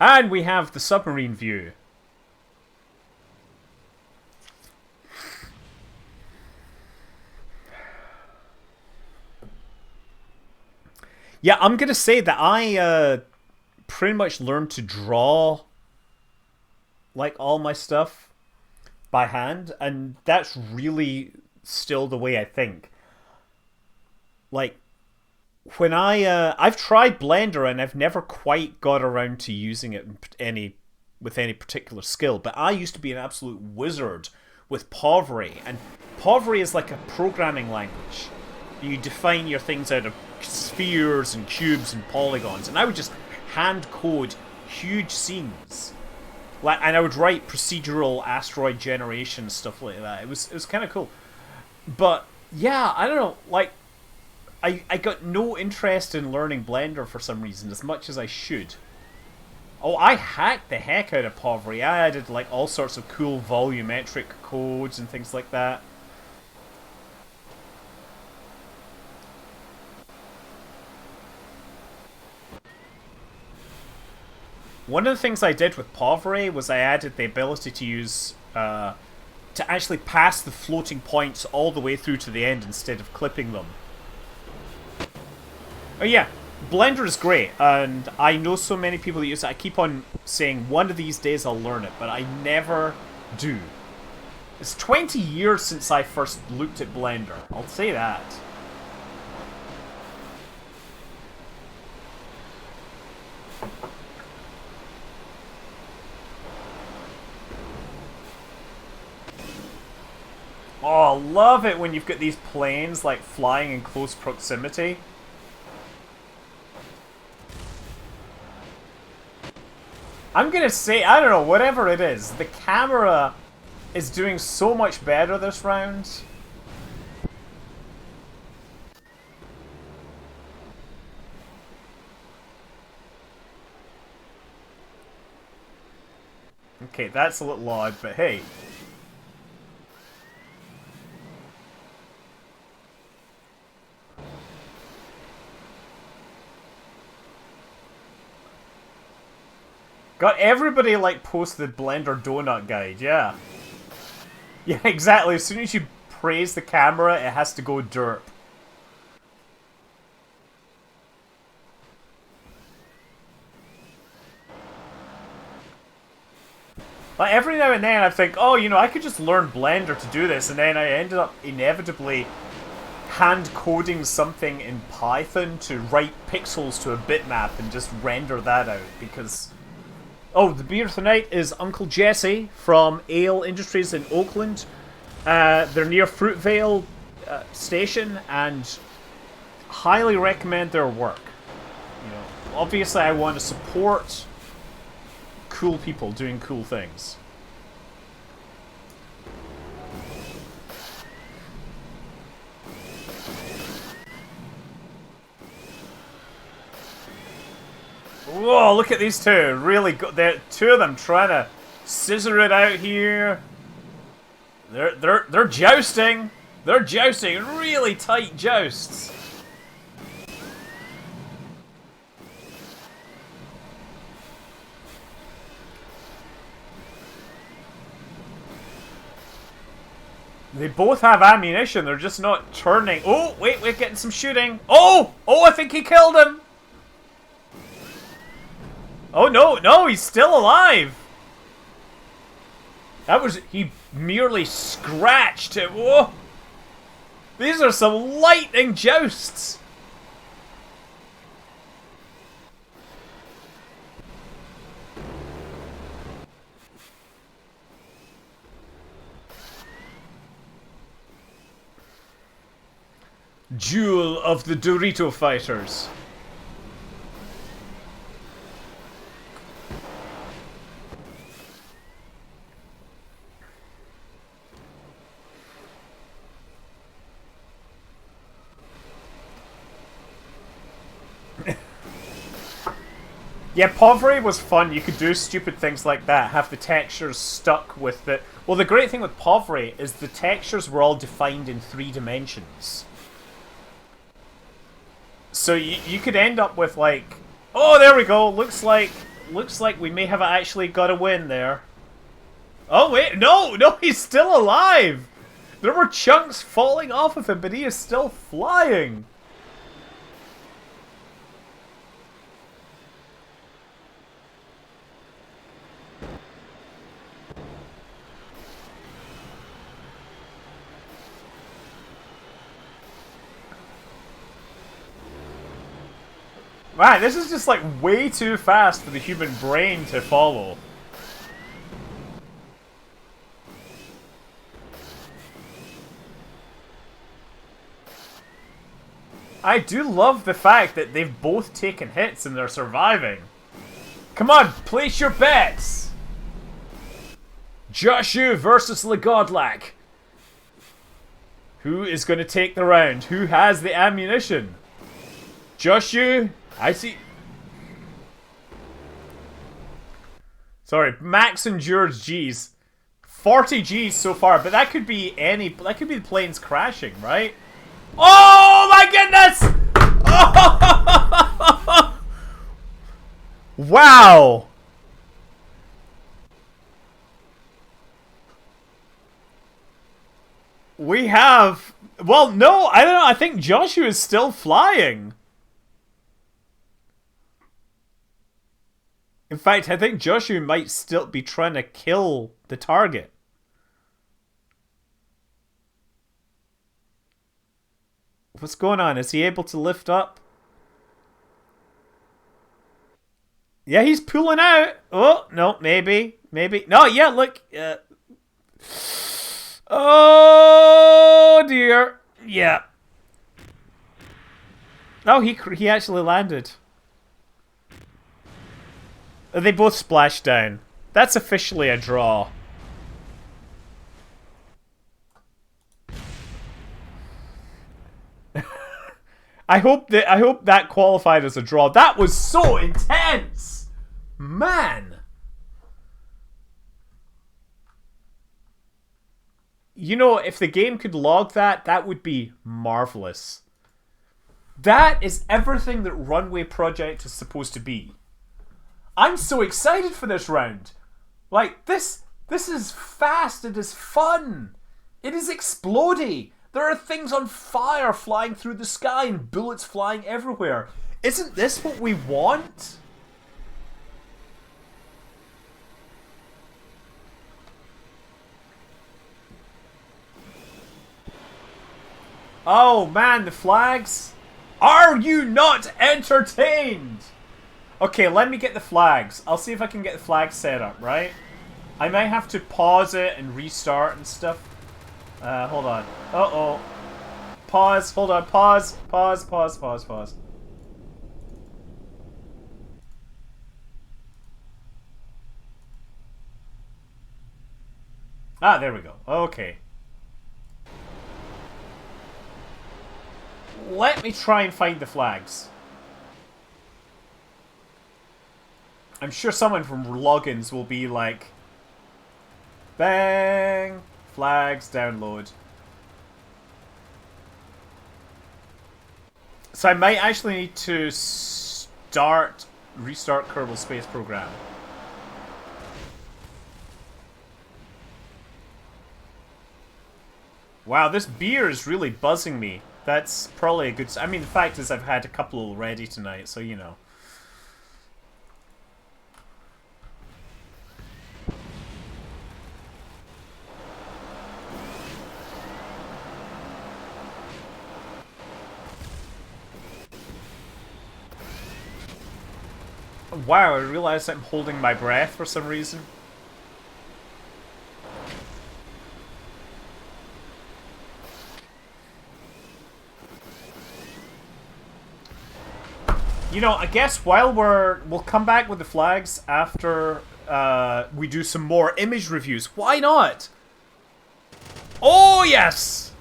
And we have the submarine view. Yeah, I'm gonna say that I pretty much learned to draw like all my stuff by hand, and that's really still the way I think. Like when I've tried Blender and I've never quite got around to using it with any particular skill, but I used to be an absolute wizard with Poveri, and Poveri is like a programming language. You define your things out of spheres and cubes and polygons, and I would just hand code huge scenes. Like, and I would write procedural asteroid generation stuff like that. It was kind of cool. But yeah, I don't know, like I got no interest in learning Blender for some reason as much as I should. Oh, I hacked the heck out of Poveri. I added like all sorts of cool volumetric codes and things like that. One of the things I did with Poveri was I added the ability to use to actually pass the floating points all the way through to the end instead of clipping them. Oh yeah, Blender is great, and I know so many people that use it. I keep on saying one of these days I'll learn it, but I never do. It's 20 years since I first looked at Blender, I'll say that. Oh, love it when you've got these planes like flying in close proximity. I'm gonna say, I don't know, whatever it is, the camera is doing so much better this round. Okay, that's a little odd, but hey. Got everybody like post the Blender donut guide, yeah. Yeah, exactly. As soon as you praise the camera, it has to go derp. Like every now and then I think, oh, you know, I could just learn Blender to do this, and then I ended up inevitably hand coding something in Python to write pixels to a bitmap and just render that out because... Oh, the beer tonight is Uncle Jesse from Ale Industries in Oakland. They're near Fruitvale Station, and highly recommend their work. You know, obviously I want to support cool people doing cool things. Whoa, look at these two. Really good. They're two of them trying to scissor it out here. They're jousting. They're jousting. Really tight jousts. They both have ammunition. They're just not turning. Oh, wait, we're getting some shooting. Oh, I think he killed him. Oh, no, he's still alive. He merely scratched him. Whoa. These are some lightning jousts. Duel of the Dorito Fighters. Yeah, Poveri was fun. You could do stupid things like that. Have the textures stuck with the... Well, the great thing with Poveri is the textures were all defined in 3 dimensions. So you could end up with like... Oh, there we go. Looks like we may have actually got a win there. Oh, wait. No, he's still alive. There were chunks falling off of him, but he is still flying. Man, this is just like way too fast for the human brain to follow. I do love the fact that they've both taken hits and they're surviving. Come on, place your bets! Joshua versus Le Godlac. Who is going to take the round? Who has the ammunition? Joshua, I see. Sorry, max endured G's. 40 G's so far, but that could be any. That could be the planes crashing, right? Oh my goodness! Oh! Wow! We have. Well, no, I don't know. I think Joshua is still flying. In fact, I think Joshua might still be trying to kill the target. What's going on? Is he able to lift up? Yeah, he's pulling out. Oh, no, maybe. No, yeah, look. Oh, dear. Yeah. Oh, he actually landed. They both splashed down. That's officially a draw. I hope that qualified as a draw. That was so intense, man. You know, if the game could log that, that would be marvelous. That is everything that Runway Project is supposed to be. I'm so excited for this round. Like, this is fast. It is fun. It is explodey. There are things on fire flying through the sky and bullets flying everywhere. Isn't this what we want? Oh man, the flags. Are you not entertained? Okay, let me get the flags. I'll see if I can get the flags set up, right? I might have to pause it and restart and stuff. Hold on. Uh-oh. Pause. Hold on. Pause. Ah, there we go. Okay. Let me try and find the flags. I'm sure someone from logins will be like, bang, flags, download. So I might actually need to restart Kerbal Space Program. Wow, this beer is really buzzing me. That's probably a good... I mean, the fact is I've had a couple already tonight, so you know. Wow, I realized I'm holding my breath for some reason. You know, I guess while we'll come back with the flags after we do some more image reviews. Why not? Oh, yes!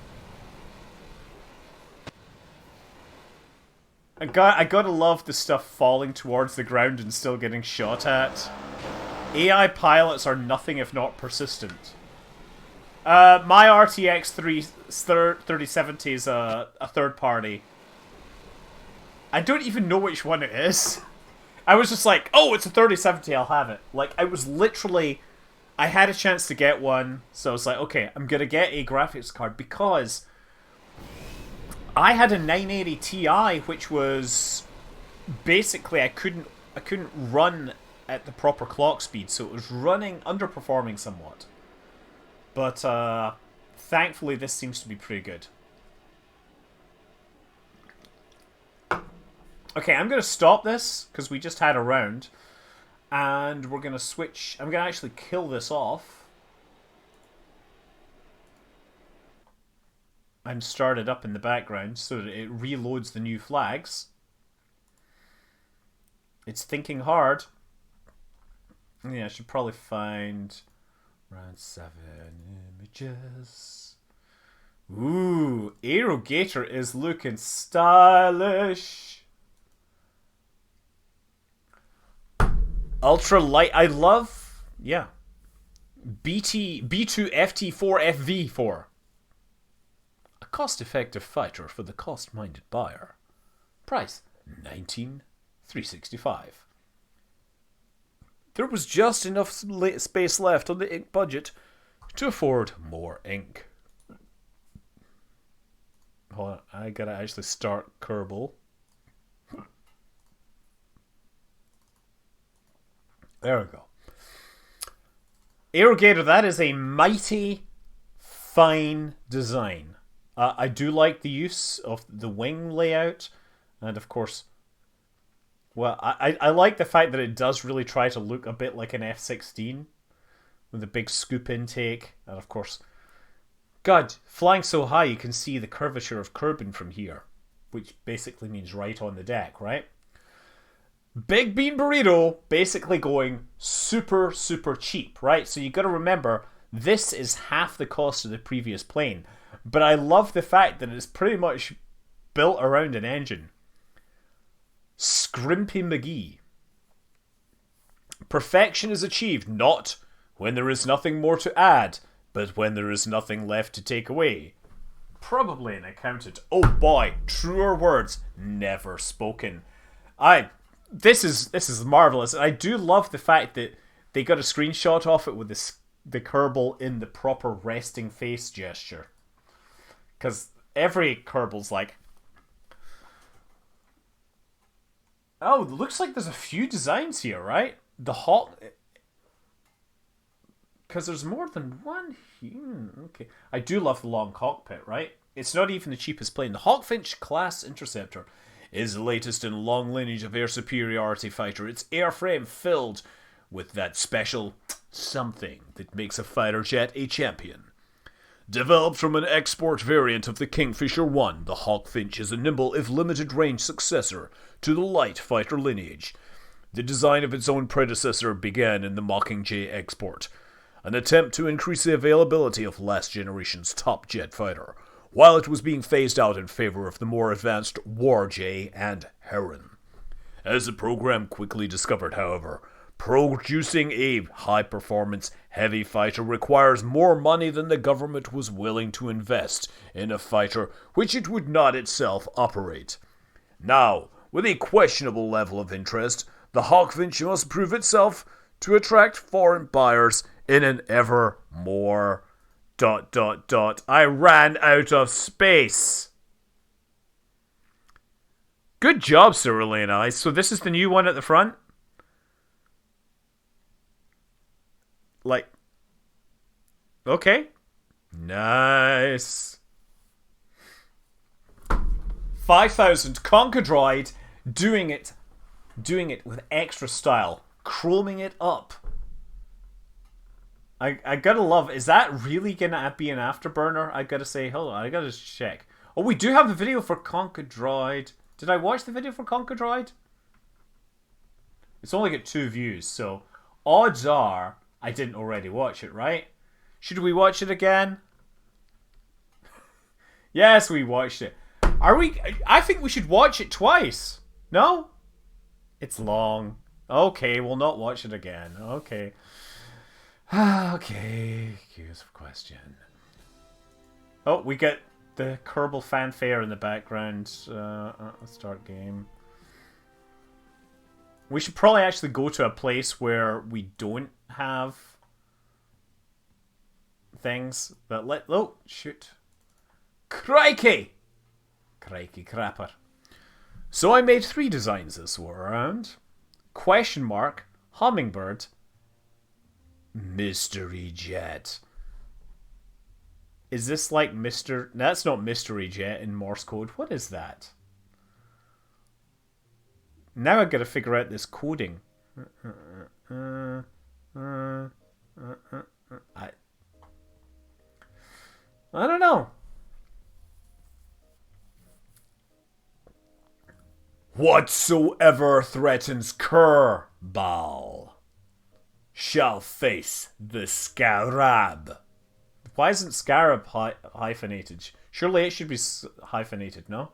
I gotta love the stuff falling towards the ground and still getting shot at. AI pilots are nothing if not persistent. My RTX 3070 is a third party. I don't even know which one it is. I was just like, oh, it's a 3070, I'll have it. Like, I was literally... I had a chance to get one, so I was like, okay, I'm gonna get a graphics card because... I had a 980 Ti, which was... Basically, I couldn't run at the proper clock speed, so it was underperforming somewhat. But, thankfully, this seems to be pretty good. Okay, I'm going to stop this, because we just had a round. And we're going to switch... I'm going to actually kill this off. And start it up in the background, so that it reloads the new flags. It's thinking hard. Yeah, I should probably find... Round 7 images. Ooh, Aerogator is looking stylish. Ultra light. I love, yeah. B2FT4FV4. A cost-effective fighter for the cost-minded buyer. Price $19,365. There was just enough space left on the ink budget to afford more ink. Hold on, I gotta actually start Kerbal. There we go. Aerogator, that is a mighty fine design. I do like the use of the wing layout. And of course, well, I like the fact that it does really try to look a bit like an F-16. With a big scoop intake. And of course, God, flying so high you can see the curvature of Kerbin from here. Which basically means right on the deck, right? Big Bean Burrito basically going super, super cheap, right? So you got to remember, this is half the cost of the previous plane. But I love the fact that it's pretty much built around an engine. Scrimpy McGee. Perfection is achieved not when there is nothing more to add, but when there is nothing left to take away. Probably an accountant. Oh boy, truer words never spoken. This is marvelous. And I do love the fact that they got a screenshot of it with the Kerbal in the proper resting face gesture. Because every Kerbal's like... Oh, it looks like there's a few designs here, right? The Hawk... Because there's more than one here. Okay. I do love the long cockpit, right? It's not even the cheapest plane. The Hawkfinch class interceptor is the latest in a long lineage of air superiority fighter. Its airframe filled with that special something that makes a fighter jet a champion. Developed from an export variant of the Kingfisher 1, the Hawkfinch is a nimble if limited range successor to the light fighter lineage. The design of its own predecessor began in the Mockingjay export, an attempt to increase the availability of last generation's top jet fighter, while it was being phased out in favor of the more advanced Warjay and Heron. As the program quickly discovered, however, Producing a high-performance heavy fighter requires more money than the government was willing to invest in a fighter which it would not itself operate. Now, with a questionable level of interest, the Hawkfinch must prove itself to attract foreign buyers in an ever more... I ran out of space. Good job, Cyrillian. So this is the new one at the front? Like... Okay. Nice. 5,000 Conquerdroid doing it with extra style, chroming it up. I gotta love, is that really gonna be an afterburner? I gotta say, hold on, I gotta check. Oh, we do have the video for Conquerdroid. Did I watch the video for Conquerdroid? It's only got 2 views, so odds are I didn't already watch it, right? Should we watch it again? Yes, we watched it. I think we should watch it twice. No? It's long. Okay, we'll not watch it again. Okay. Okay. Here's a question. Oh, we get the Kerbal fanfare in the background. Let's start game. We should probably actually go to a place where we don't have things that let... Oh, shoot. Crikey! Crikey crapper. So I made 3 designs this round. Question mark, hummingbird, mystery jet. Is this like Mr... That's not mystery jet in Morse code. What is that? Now I've got to figure out this coding. I don't know. Whatsoever threatens Kerbal shall face the scarab. Why isn't scarab hyphenated? Surely it should be hyphenated, no?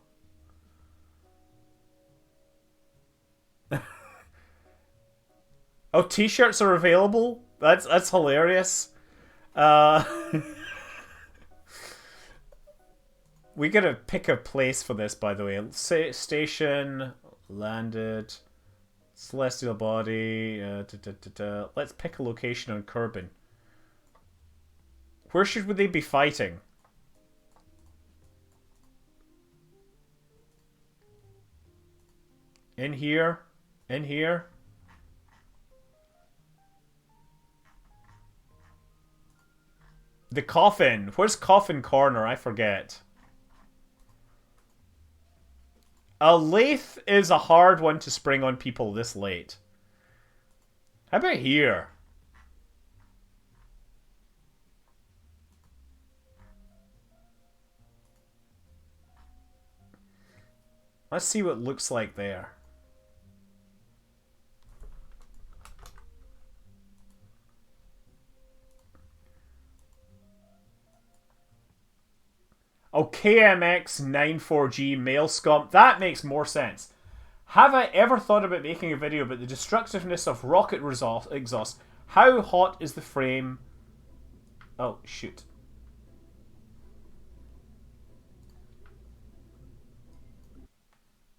Oh, t-shirts are available? That's hilarious. We gotta pick a place for this, by the way. Station, landed, celestial body. Let's pick a location on Kerbin. Where should they be fighting? In here? In here? The coffin. Where's Coffin Corner? I forget. A lathe is a hard one to spring on people this late. How about here? Let's see what it looks like there. Oh, KMX 94G male scum. That makes more sense. Have I ever thought about making a video about the destructiveness of rocket exhaust? How hot is the frame? Oh, shoot.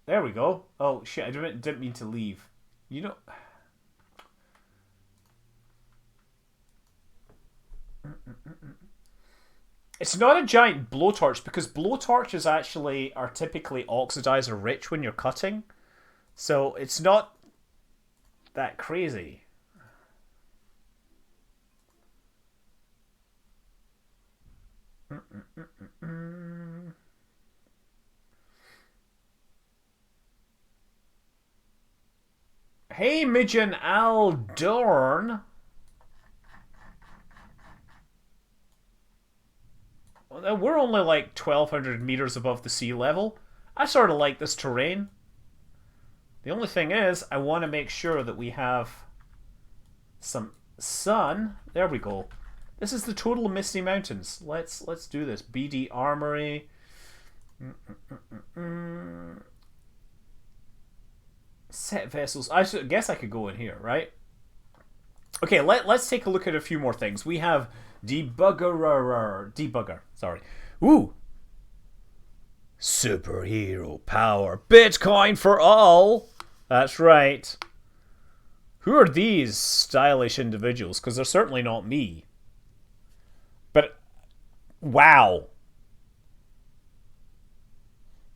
There we go. Oh, shit. I didn't mean to leave. You know... It's not a giant blowtorch, because blowtorches actually are typically oxidizer rich when you're cutting. So it's not that crazy. Hey, Midjan Aldorn. We're only like 1,200 meters above the sea level. I sort of like this terrain. The only thing is, I want to make sure that we have some sun. There we go. This is the total Misty Mountains. Let's do this. BD Armory. Set vessels. I guess I could go in here, right? Okay, let's take a look at a few more things. We have debugger. Sorry. Ooh. Superhero power. Bitcoin for all. That's right. Who are these stylish individuals? Because they're certainly not me. But, wow.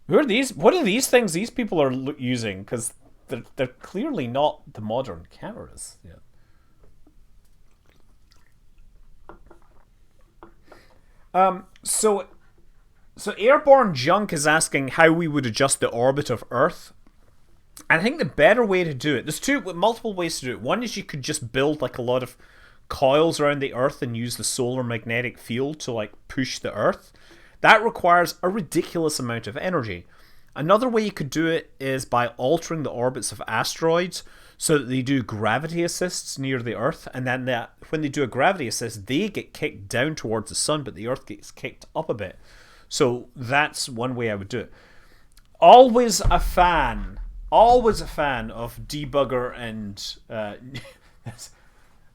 Who are these? What are these things these people are using? Because they're clearly not the modern cameras. Yeah. So Airborne Junk is asking how we would adjust the orbit of Earth. And I think the better way to do it, there's multiple ways to do it. One is you could just build like a lot of coils around the Earth and use the solar magnetic field to like push the Earth. That requires a ridiculous amount of energy. Another way you could do it is by altering the orbits of asteroids so that they do gravity assists near the Earth, and then when they do a gravity assist, they get kicked down towards the sun, but the Earth gets kicked up a bit. So that's one way I would do it. Always a fan of debugger and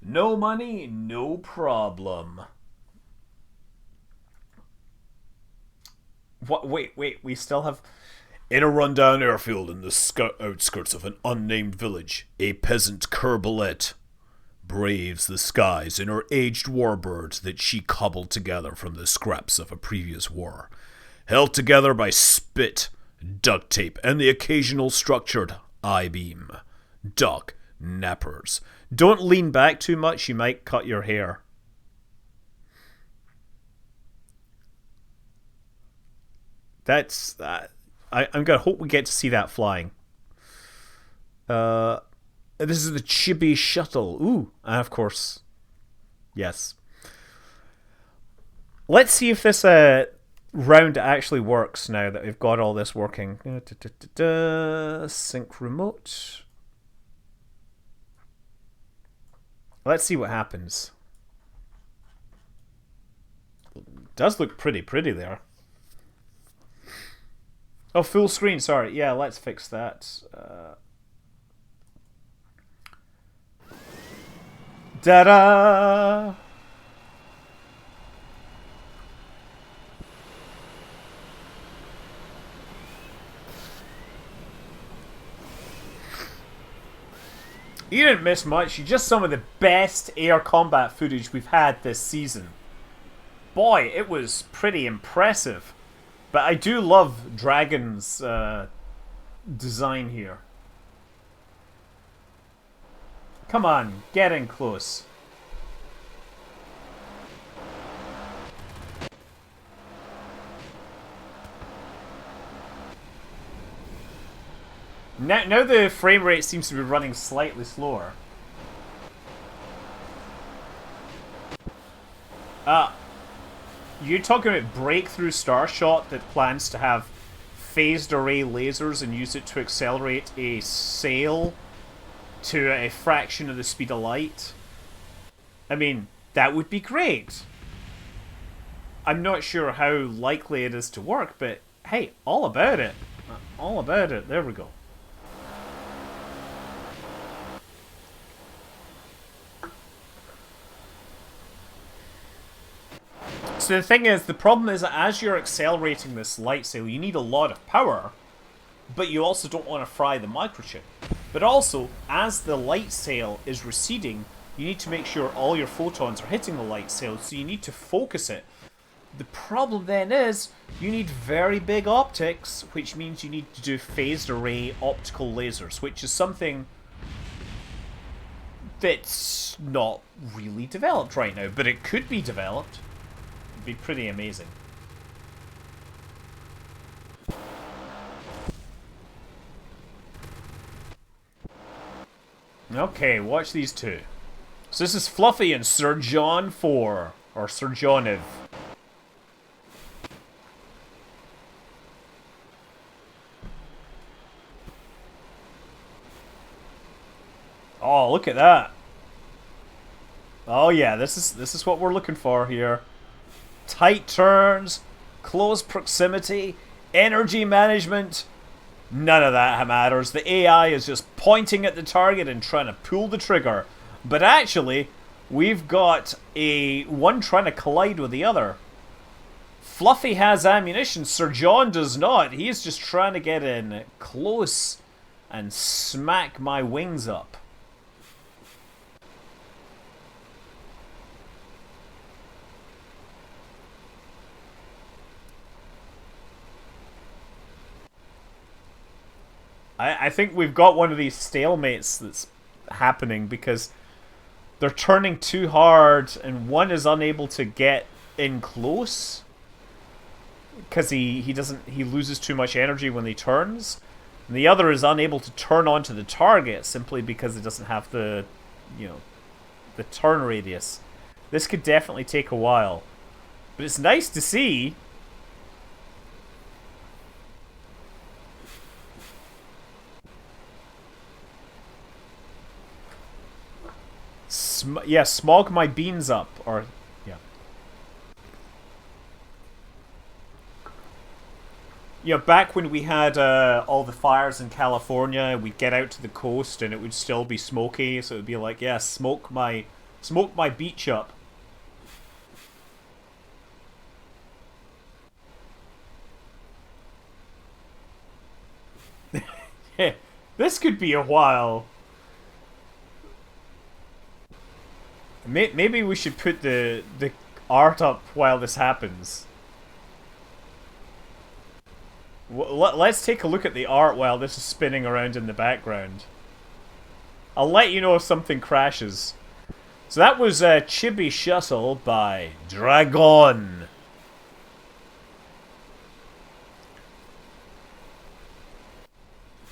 no money, no problem. What? Wait, we still have... In a rundown airfield in the outskirts of an unnamed village, a peasant kerbulette braves the skies in her aged warbird that she cobbled together from the scraps of a previous war, held together by spit, duct tape, and the occasional structured I-beam. Duck nappers. Don't lean back too much, you might cut your hair. That's... I'm going to hope we get to see that flying. This is the Chibi Shuttle. Ooh, and of course, yes. Let's see if this round actually works now that we've got all this working. Sync remote. Let's see what happens. It does look pretty there. Oh, full screen, sorry. Yeah, let's fix that. Da-da! You didn't miss much. You just some of the best air combat footage we've had this season. Boy, it was pretty impressive. But I do love Dragon's design here. Come on, get in close. Now the frame rate seems to be running slightly slower. You're talking about Breakthrough Starshot that plans to have phased array lasers and use it to accelerate a sail to a fraction of the speed of light? I mean, that would be great. I'm not sure how likely it is to work, but hey, all about it. All about it. There we go. So the thing is, the problem is that as you're accelerating this light sail, you need a lot of power, but you also don't want to fry the microchip. But also, as the light sail is receding, you need to make sure all your photons are hitting the light sail, so you need to focus it. The problem then is, you need very big optics, which means you need to do phased array optical lasers, which is something that's not really developed right now, but it could be developed. It'd be pretty amazing. Okay, watch these two. So this is Fluffy and Sir John 4, or Sir Johniv. Oh, look at that. Oh yeah, this is what we're looking for here. Tight turns, close proximity, energy management. None of that matters. The AI is just pointing at the target and trying to pull the trigger. But actually, we've got one trying to collide with the other. Fluffy has ammunition, Sir John does not. He's just trying to get in close and smack my wings up. I think we've got one of these stalemates that's happening because they're turning too hard and one is unable to get in close because he loses too much energy when he turns, and the other is unable to turn onto the target simply because it doesn't have the turn radius. This could definitely take a while, but it's nice to see. Smog my beans up, or yeah. Back when we had all the fires in California, we'd get out to the coast and it would still be smoky, so it would be like, yeah, smoke my beach up. Yeah, this could be a while. Maybe we should put the art up while this happens. Let's take a look at the art while this is spinning around in the background. I'll let you know if something crashes. So that was Chibi Shuttle by Dragon.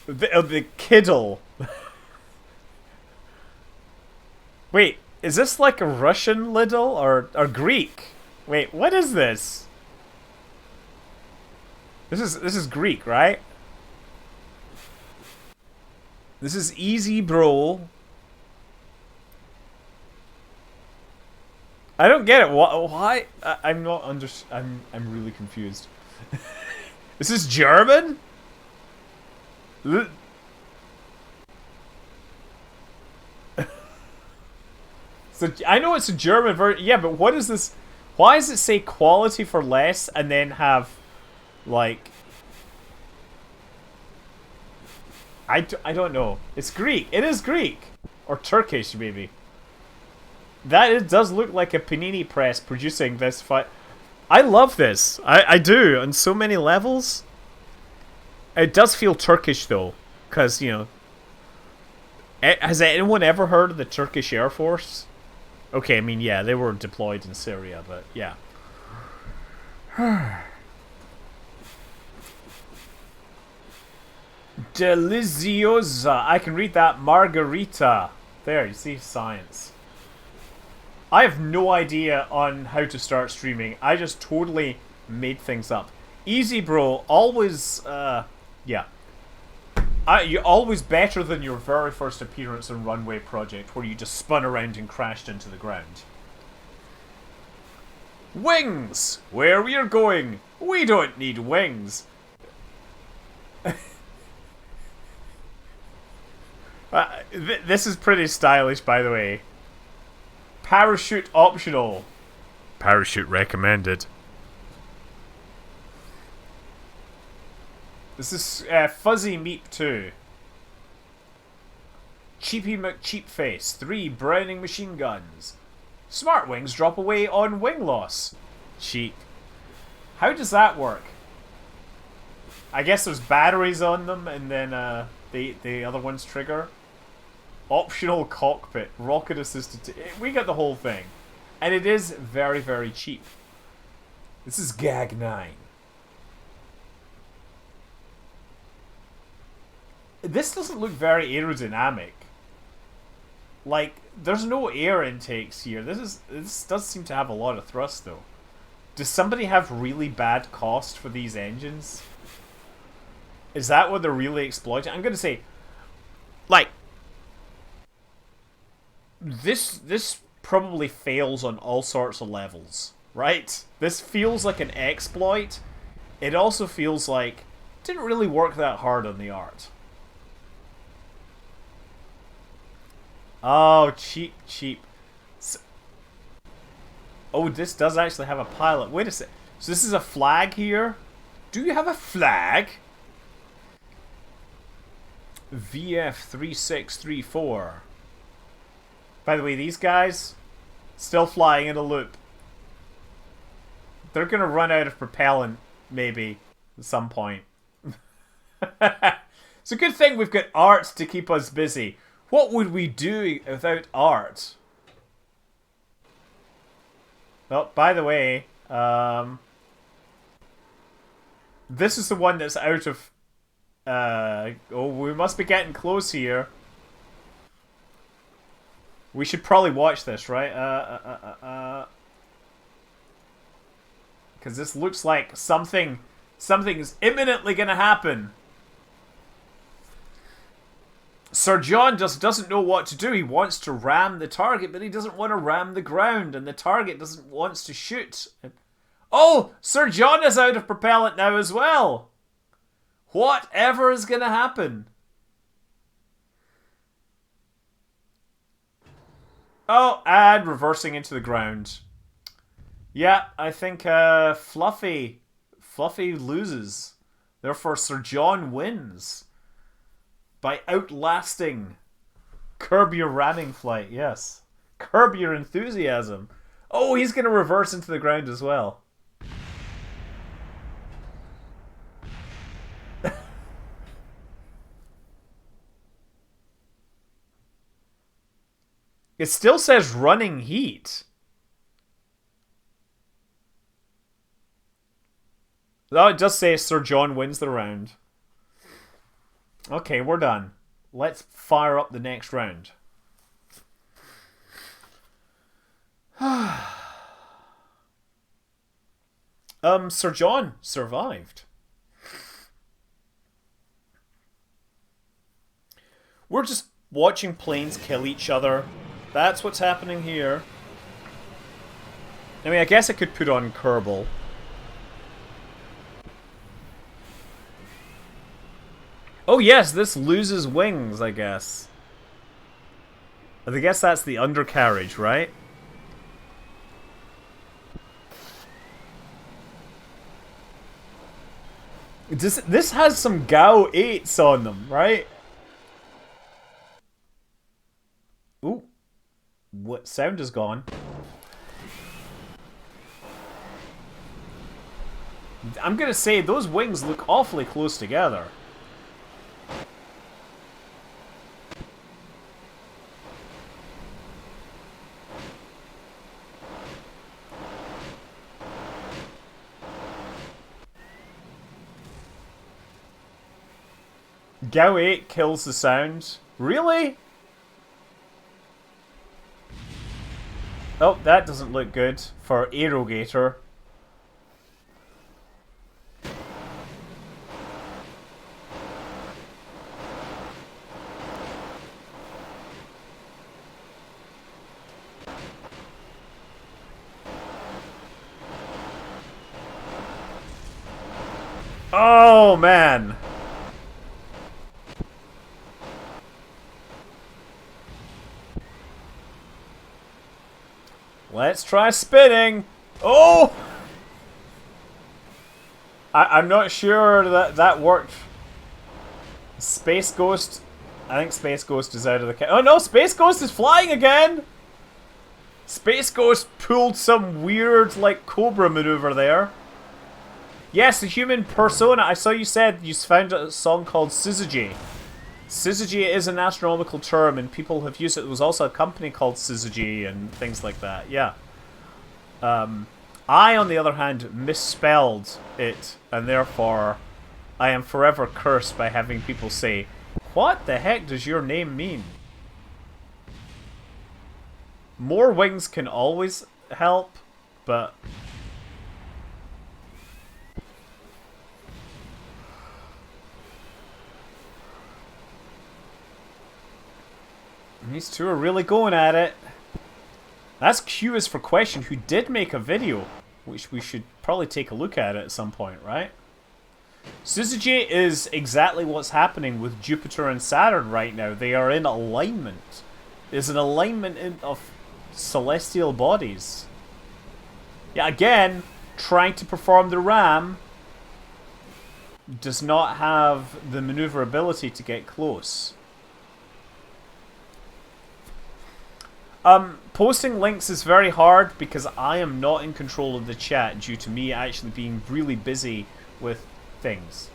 The Kiddle. Wait. Is this like a Russian Lidl or Greek? Wait, what is this? This is Greek, right? This is easy, bro. I don't get it. Why? I'm not I'm really confused. This is German? So I know it's a German version. Yeah, but what is this? Why does it say quality for less and then have, like... I don't know. It's Greek. It is Greek. Or Turkish, maybe. It does look like a panini press producing this fight. I love this. I do, on so many levels. It does feel Turkish, though. Because, has anyone ever heard of the Turkish Air Force? Okay, I mean, yeah, they were deployed in Syria, but yeah. Deliciosa. I can read that. Margarita. There, you see, science. I have no idea on how to start streaming. I just totally made things up. Easy, bro. Always, yeah. You're always better than your very first appearance in Runway Project, where you just spun around and crashed into the ground. Wings! Where we're going, we don't need wings. This is pretty stylish, by the way. Parachute optional. Parachute recommended. This is Fuzzy Meep 2. Cheapy McCheapface. 3 Browning machine guns. Smart wings drop away on wing loss. Cheap. How does that work? I guess there's batteries on them and then the other ones trigger. Optional cockpit. Rocket assisted. We got the whole thing. And it is very, very cheap. This is Gag 9. This doesn't look very aerodynamic. Like, there's no air intakes here. This does seem to have a lot of thrust, though. Does somebody have really bad cost for these engines? Is that what they're really exploiting? I'm gonna say, like, this probably fails on all sorts of levels, right? This feels like an exploit. It also feels like it didn't really work that hard on the art. Oh, cheap, cheap. Oh, this does actually have a pilot. Wait a sec. So this is a flag here? Do you have a flag? VF3634. By the way, these guys still flying in a loop. They're gonna run out of propellant, maybe, at some point. It's a good thing we've got art to keep us busy. What would we do without art? Oh, by the way, this is the one that's out of... oh, we must be getting close here. We should probably watch this, right? Because this looks like something is imminently going to happen. Sir John just doesn't know what to do. He wants to ram the target, but he doesn't want to ram the ground, and the target wants to shoot. Oh, Sir John is out of propellant now as well. Whatever is going to happen? Oh, and reversing into the ground. Yeah, I think Fluffy loses. Therefore, Sir John wins. By outlasting. Curb your ramming flight, yes. Curb your enthusiasm. Oh, he's going to reverse into the ground as well. It still says running heat. Oh, it does say Sir John wins the round. Okay, we're done. Let's fire up the next round. Sir John survived. We're just watching planes kill each other. That's what's happening here. I mean, I guess I could put on Kerbal. Oh yes, this loses wings, I guess. I guess that's the undercarriage, right? This has some Gao 8s on them, right? Ooh. What sound is gone? I'm gonna say those wings look awfully close together. Gao 8 kills the sound. Really? Oh, that doesn't look good for Aerogator. Oh, man. Let's try spinning. Oh! I'm not sure that worked. Space Ghost. I think Space Ghost is out of the... Oh no, Space Ghost is flying again! Space Ghost pulled some weird, like, Cobra maneuver there. Yes, the human persona. I saw you said you found a song called Syzygy. Syzygy is an astronomical term, and people have used it. There was also a company called Syzygy and things like that. Yeah. I, on the other hand, misspelled it, and therefore I am forever cursed by having people say, "What the heck does your name mean?" More wings can always help, but... These two are really going at it. That's Q is for question, who did make a video, which we should probably take a look at it at some point, right? Syzygy is exactly what's happening with Jupiter and Saturn right now. They are in alignment. is an alignment of celestial bodies. Yeah, again, trying to perform the ram does not have the maneuverability to get close. Posting links is very hard because I am not in control of the chat due to me actually being really busy with things.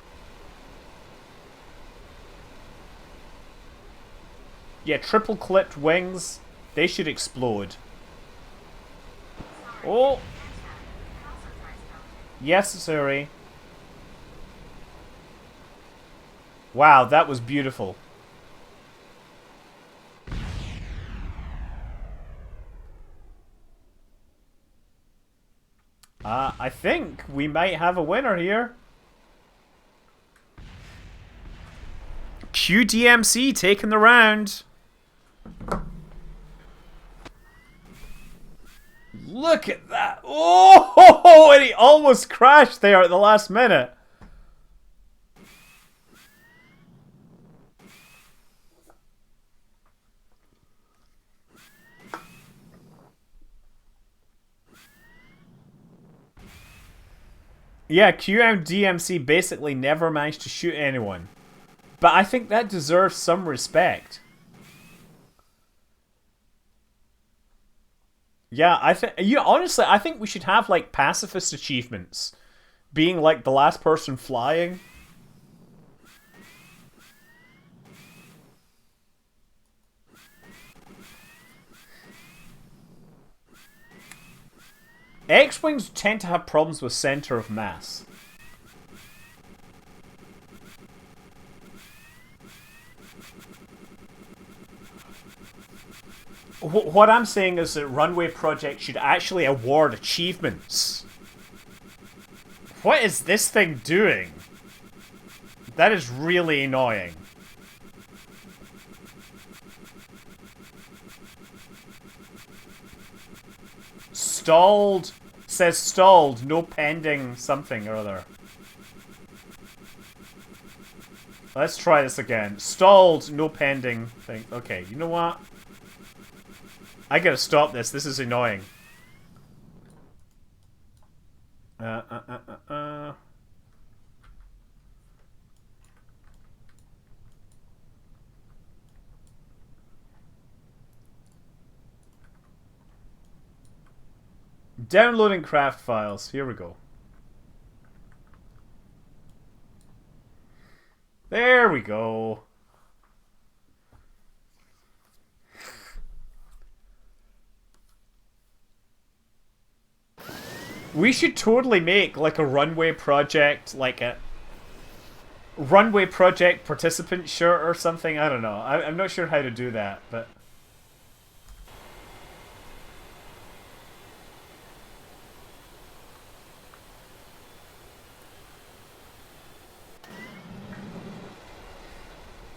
Yeah, triple clipped wings, they should explode. Oh! Yes, sorry. Wow, that was beautiful. I think we might have a winner here. QDMC taking the round. Look at that. Oh, and he almost crashed there at the last minute. Yeah, QMDMC basically never managed to shoot anyone. But I think that deserves some respect. Yeah, honestly, I think we should have like pacifist achievements. Being like the last person flying. X-Wings tend to have problems with center of mass. What I'm saying is that Runway Project should actually award achievements. What is this thing doing? That is really annoying. Stalled. Says stalled. No pending something or other. Let's try this again. Stalled. No pending thing. Okay, you know what? I gotta stop this. This is annoying. Downloading craft files. Here we go. There we go. We should totally make like a Runway Project, like a Runway Project participant shirt or something. I don't know. I'm not sure how to do that, but...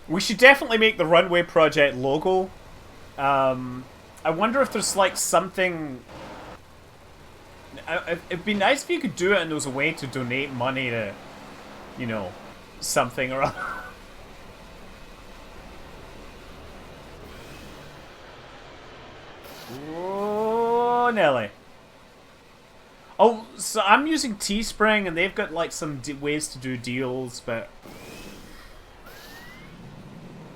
We should definitely make the Runway Project logo. I wonder if there's like something... It'd be nice if you could do it and there was a way to donate money to, you know, something or other. Oh, Nelly. Oh, so I'm using Teespring and they've got like some ways to do deals, but...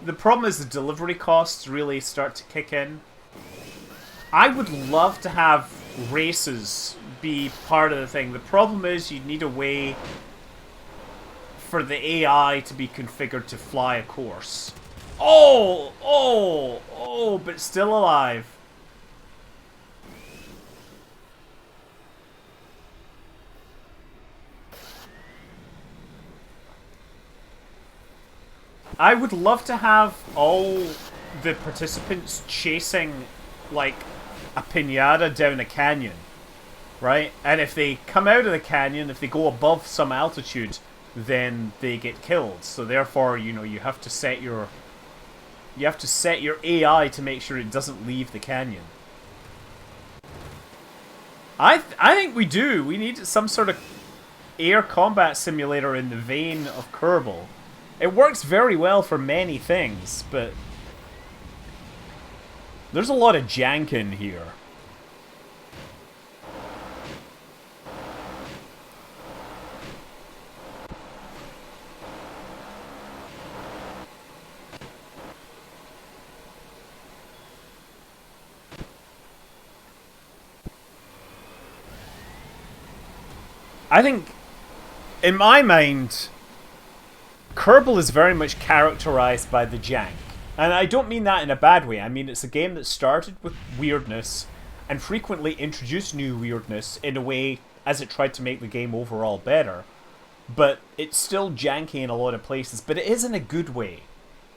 The problem is the delivery costs really start to kick in. I would love to have races be part of the thing. The problem is you need a way for the AI to be configured to fly a course. Oh, but still alive. I would love to have all the participants chasing, like, a pinata down a canyon, right? And if they come out of the canyon, if they go above some altitude, then they get killed. So therefore, you know, you have to set your AI to make sure it doesn't leave the canyon. I think we do. We need some sort of air combat simulator in the vein of Kerbal. It works very well for many things, but There's a lot of jank in here. I think, in my mind, Kerbal is very much characterized by the jank. And I don't mean that in a bad way. I mean, it's a game that started with weirdness and frequently introduced new weirdness in a way as it tried to make the game overall better. But it's still janky in a lot of places, but it is in a good way,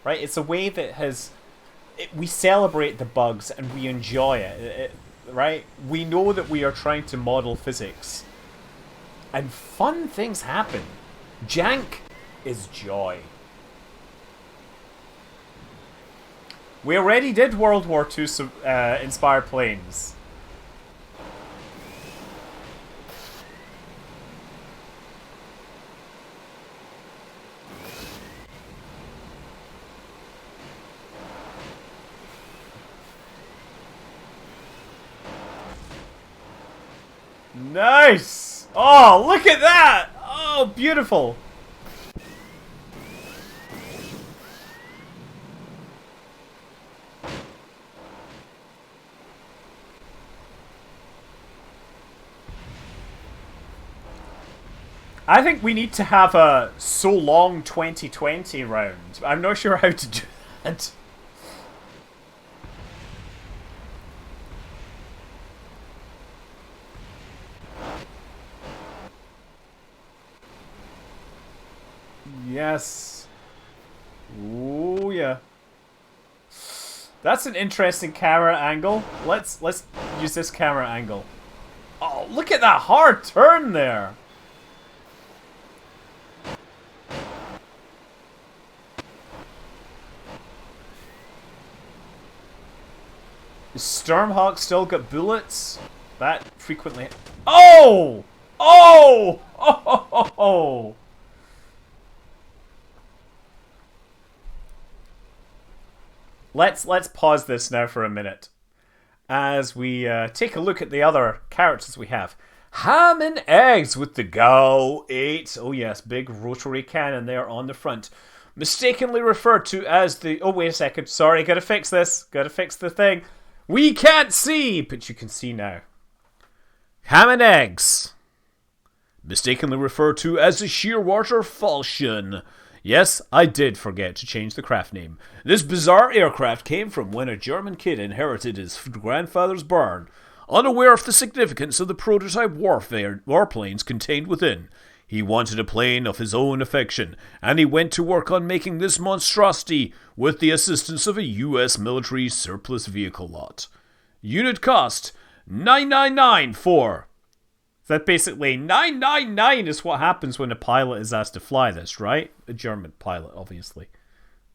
right? It's a way that has... we celebrate the bugs and we enjoy it, right? We know that we are trying to model physics. And fun things happen. Jank is joy. We already did World War II inspired planes. Nice! Oh, look at that! Oh, beautiful! I think we need to have a so long 2020 round. I'm not sure how to do that. Yes. Ooh, yeah. That's an interesting camera angle. Let's use this camera angle. Oh, look at that hard turn there. Is Stormhawk still got bullets? That frequently... Oh! Oh! Oh! Let's pause this now for a minute as we take a look at the other characters we have. Ham and eggs with the GAU 8. Oh yes, big rotary cannon there on the front. Mistakenly referred to as the... Oh, wait a second. Sorry, gotta fix this. Gotta fix the thing. We can't see, but you can see now. Ham and eggs. Mistakenly referred to as the Shearwater Falchion. Yes, I did forget to change the craft name. This bizarre aircraft came from when a German kid inherited his grandfather's barn, unaware of the significance of the prototype warplanes contained within. He wanted a plane of his own affection, and he went to work on making this monstrosity with the assistance of a U.S. military surplus vehicle lot. Unit cost, $999 That basically 999 is what happens when a pilot is asked to fly this, right? A German pilot, obviously.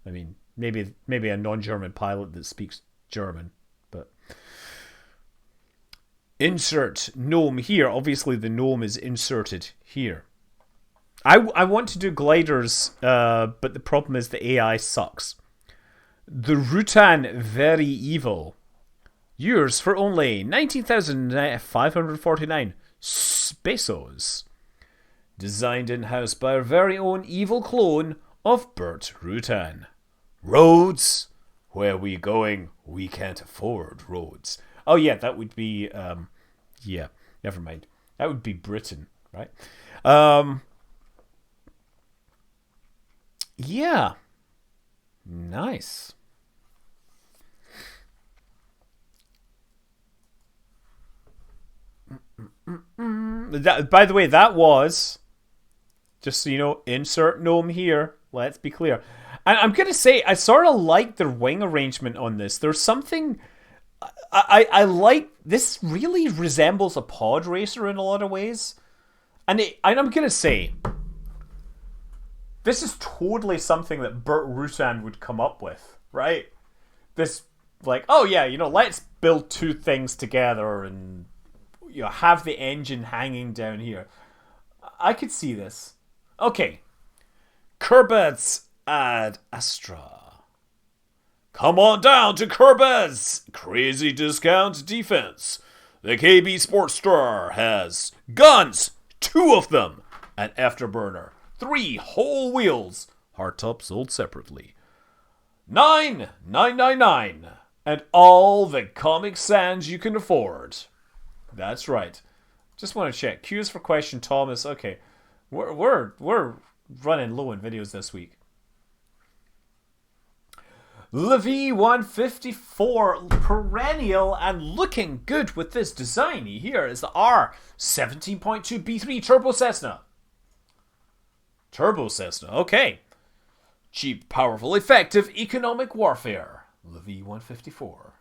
I mean, maybe a non-German pilot that speaks German, but insert gnome here. Obviously, the gnome is inserted here. I want to do gliders, but the problem is the AI sucks. The Rutan Very Evil. Yours for only 19,549 pesos. Designed in-house by our very own evil clone of Bert Rutan. Roads? Where we going? We can't afford roads. Oh yeah, that would be... yeah, never mind. That would be Britain, right? Yeah. Nice. By the way, that was, just so you know, insert gnome here. Let's be clear. And I'm going to say, I sort of like the wing arrangement on this. There's something... I like... This really resembles a pod racer in a lot of ways. And I'm going to say... This is totally something that Bert Rutan would come up with, right? This, like, oh yeah, let's build two things together and have the engine hanging down here. I could see this. Okay. Kerbux ad Astra. Come on down to Kerbux! Crazy discount defense. The KB Sports Store has guns, 2 of them, an afterburner, 3 whole wheels, hardtop sold separately. 9,999, and all the Comic Sans you can afford. That's right. Just want to check. Cues for question, Thomas. Okay, we're running low in videos this week. The V154 perennial and looking good with this design. Here is the R17.2B3 Turbo Cessna. Turbo Cessna, okay. Cheap, powerful, effective, economic warfare. The V154.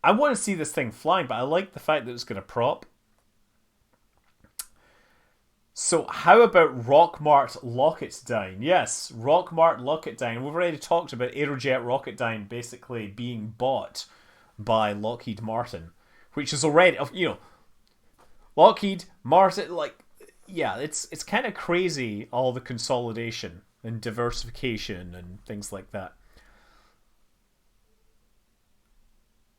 I want to see this thing flying, but I like the fact that it's going to prop. So how about Rockmart Rocketdyne? Yes, Rockmart Rocketdyne. We've already talked about Aerojet Rocketdyne basically being bought by Lockheed Martin, which is already, you know, Lockheed Martin, like, yeah, it's kind of crazy, all the consolidation and diversification and things like that.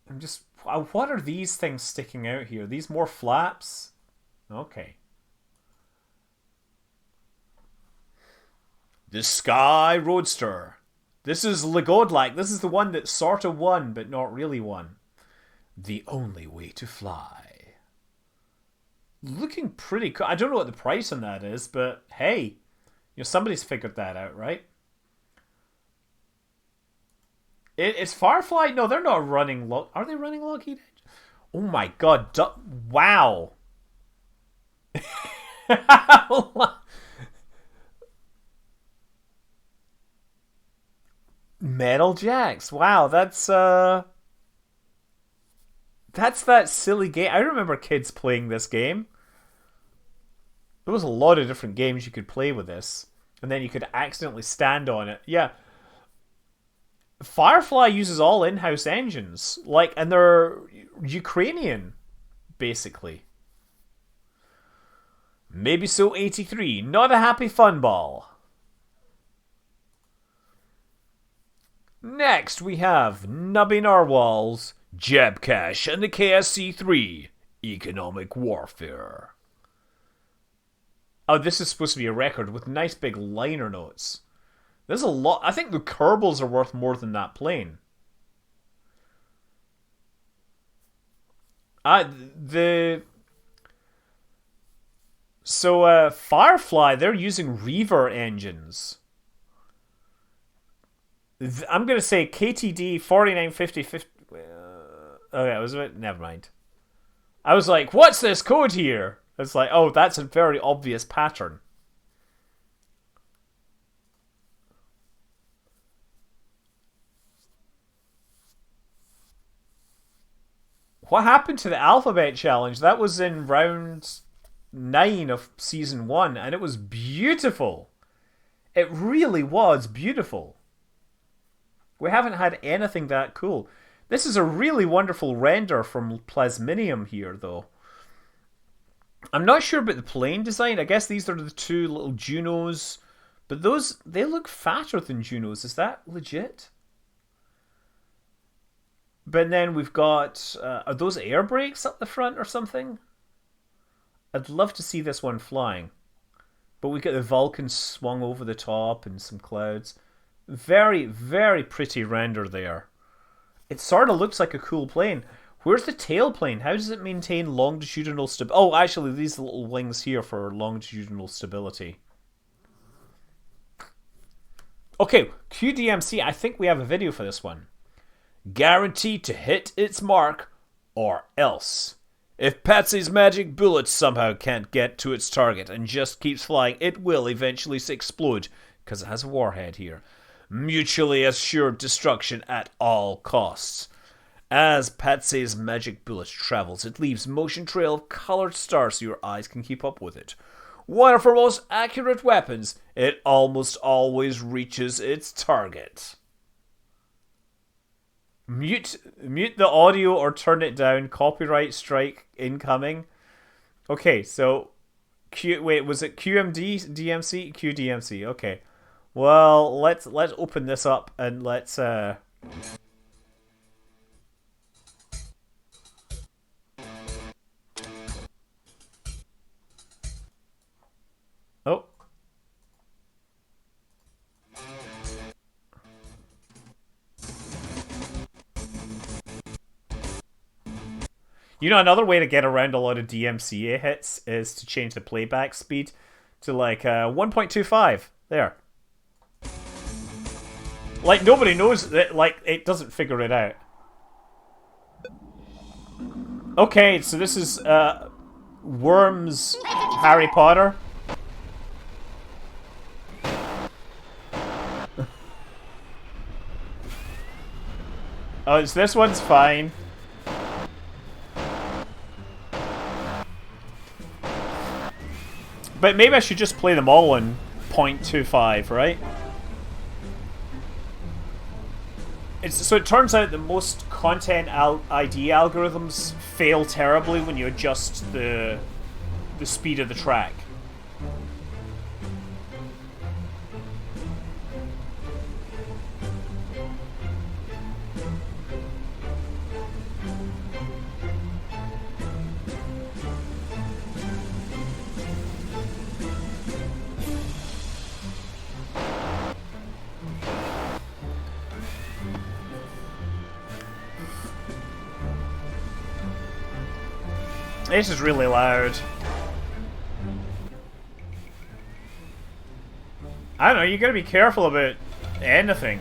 I'm just, what are these things sticking out here? These more flaps? Okay. The Sky Roadster. This is Le Godlike. This is the one that sort of won, but not really won. The only way to fly. Looking pretty cool. I don't know what the price on that is, but hey, you know, somebody's figured that out, right? It's Firefly. No, they're not running. Are they running Lockheed? Oh my god! Wow. Metal Jacks. Wow, that's that silly game. I remember kids playing this game. There was a lot of different games you could play with this, and then you could accidentally stand on it. Yeah. Firefly uses all in-house engines, like, and they're Ukrainian, basically. Maybe so 83. Not a happy fun ball. Next, we have Nubby Narwhal's Jebcash and the KSC-3 Economic Warfare. Oh, this is supposed to be a record with nice big liner notes. There's a lot. I think the Kerbals are worth more than that plane. Firefly, they're using Reaver engines. I'm going to say KTD 4950. Okay, I was a bit. Never mind. I was like, what's this code here? It's like, oh, that's a very obvious pattern. What happened to the Alphabet Challenge? That was in round 9 of season 1, and it was beautiful. It really was beautiful. We haven't had anything that cool. This is a really wonderful render from Plasminium here, though. I'm not sure about the plane design. I guess these are the 2 little Junos. But those, they look fatter than Junos. Is that legit? But then we've got... are those air brakes up the front or something? I'd love to see this one flying. But we got the Vulcan swung over the top and some clouds. Very, very pretty render there. It sort of looks like a cool plane. Where's the tailplane? How does it maintain longitudinal stability? Oh, actually, these little wings here for longitudinal stability. Okay, QDMC, I think we have a video for this one. Guaranteed to hit its mark, or else. If Patsy's magic bullet somehow can't get to its target and just keeps flying, it will eventually explode, because it has a warhead here. Mutually assured destruction at all costs. As Patsy's magic bullet travels, it leaves motion trail of colored stars so your eyes can keep up with it. One of her most accurate weapons, it almost always reaches its target. Mute the audio or turn it down. Copyright strike incoming. Okay, so was it QMD, DMC? QDMC, okay. Well, let's open this up and let's oh. You know, another way to get around a lot of DMCA hits is to change the playback speed to like 1.25. There. Like, nobody knows that, like, it doesn't figure it out. Okay, so this is Worms Harry Potter. Oh, so this one's fine. But maybe I should just play them all in 0.25, right? So it turns out that most content ID algorithms fail terribly when you adjust the speed of the track. This is really loud. I don't know, you gotta be careful about anything.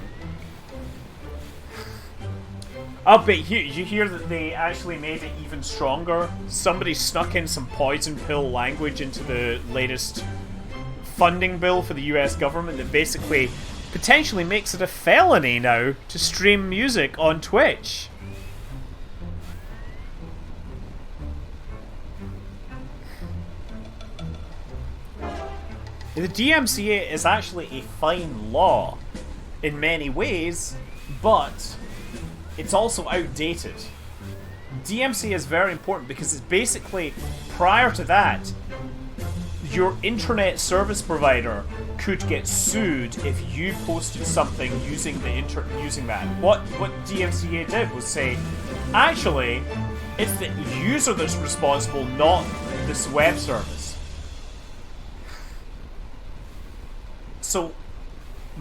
Oh, but you hear that they actually made it even stronger? Somebody snuck in some poison pill language into the latest funding bill for the US government that basically potentially makes it a felony now to stream music on Twitch. The DMCA is actually a fine law in many ways, but it's also outdated. DMCA is very important because it's basically, prior to that, your internet service provider could get sued if you posted something using using that. What DMCA did was say, actually, it's the user that's responsible, not this web service. So,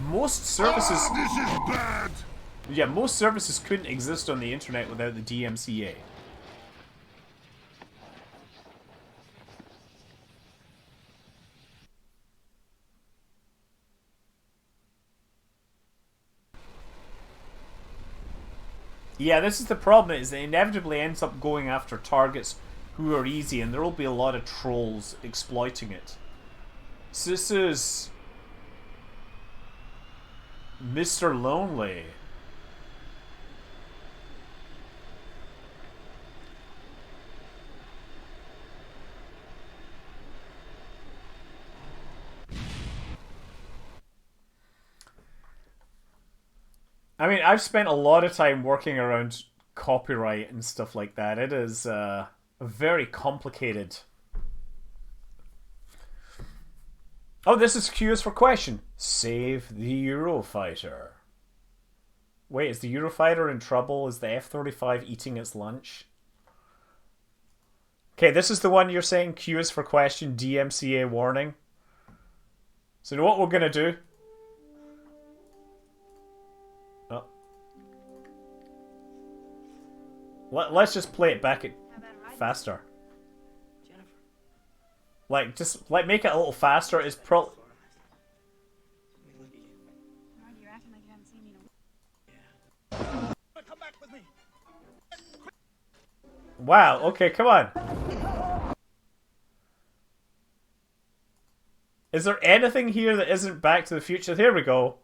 most services... this is bad! Yeah, most services couldn't exist on the internet without the DMCA. Yeah, this is the problem, is it inevitably ends up going after targets who are easy, and there will be a lot of trolls exploiting it. So this is... Mr. Lonely. I mean, I've spent a lot of time working around copyright and stuff like that. It is very complicated. Oh, this is Q's for question. Save the Eurofighter. Wait, is the Eurofighter in trouble? Is the F-35 eating its lunch? Okay, this is the one you're saying Q is for question, DMCA warning. So you know what we're gonna do? Oh. Let's just play it back at faster. Like, just, like, make it a little faster. It's pro... Wow, okay, come on. Is there anything here that isn't Back to the Future? Here we go.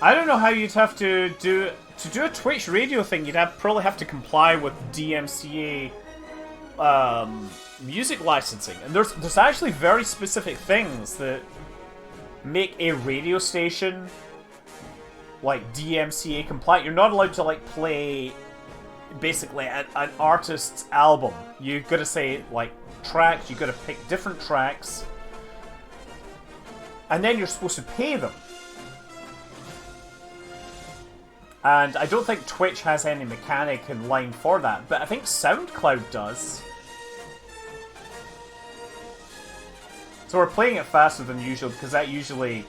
I don't know how you'd have to do a Twitch radio thing. You'd probably have to comply with DMCA music licensing, and there's actually very specific things that make a radio station like DMCA compliant. You're not allowed to like play basically an artist's album. You've got to say like tracks. You've got to pick different tracks, and then you're supposed to pay them. And I don't think Twitch has any mechanic in line for that, but I think SoundCloud does. So we're playing it faster than usual because that usually...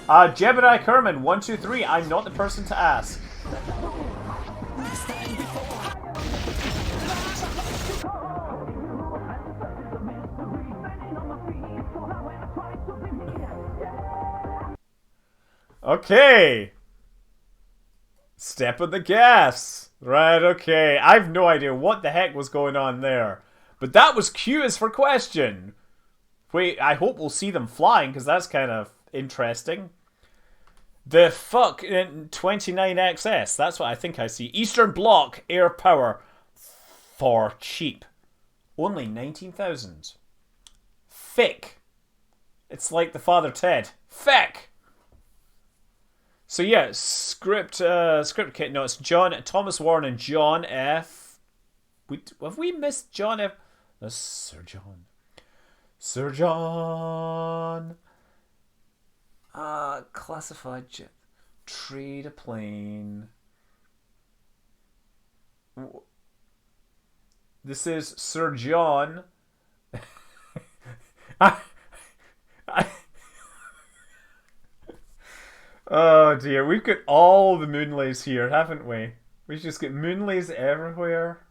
Jebediah Kerman, 123, I'm not the person to ask. Okay. Step on the gas. Right, okay. I've no idea what the heck was going on there. But that was Q is for question. Wait, I hope we'll see them flying, because that's kind of interesting. The fuck in 29XS. That's what I think I see. Eastern Bloc air power for cheap. Only 19,000. Fick. It's like the Father Ted. Fick. So yeah, script kit. No, it's Thomas Warren and John F. Have we missed John F? That's Sir John. Sir John. Classified jet. Trade a plane. This is Sir John. Oh dear, we've got all the moonlays here, haven't we? We've just got moonlays everywhere.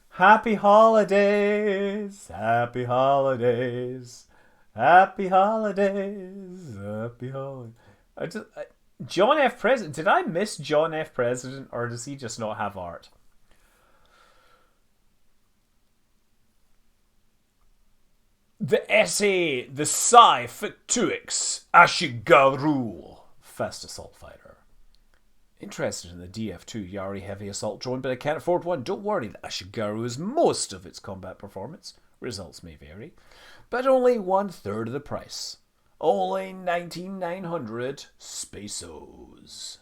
Happy holidays, happy holidays, happy holidays, happy holidays. John F. President, did I miss John F. President, or does he just not have art? The essay, the Psi-Fictuix Ashigaru Fast Assault Fighter. Interested in the DF2 Yari Heavy Assault Drone, but I can't afford one. Don't worry, the Ashigaru is most of its combat performance. Results may vary, but only 1/3 of the price. Only 19,900 Spaceos.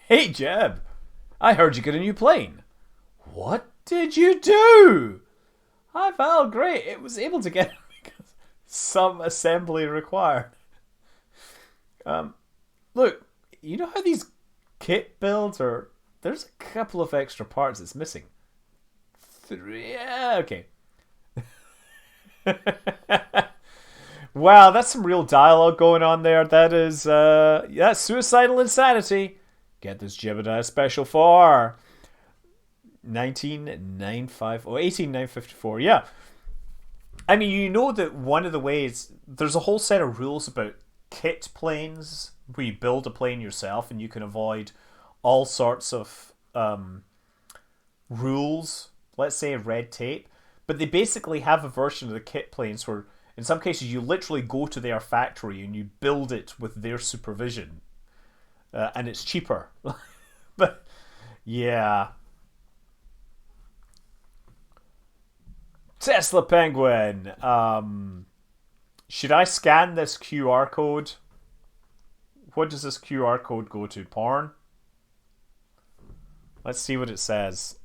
Hey Jeb, I heard you got a new plane. What did you do? I felt great. It was able to get because some assembly required. Look, you know how these kit builds are? There's a couple of extra parts it's missing. 3. Yeah, okay. Wow, that's some real dialogue going on there. That is, that's suicidal insanity. Get this Jebediah special for 18,954. Yeah. I mean, you know that one of the ways, there's a whole set of rules about kit planes where you build a plane yourself and you can avoid all sorts of rules, let's say red tape. But they basically have a version of the kit planes where in some cases you literally go to their factory and you build it with their supervision. And it's cheaper. But yeah. Tesla Penguin. Should I scan this QR code? What does this QR code go to? Porn? Let's see what it says.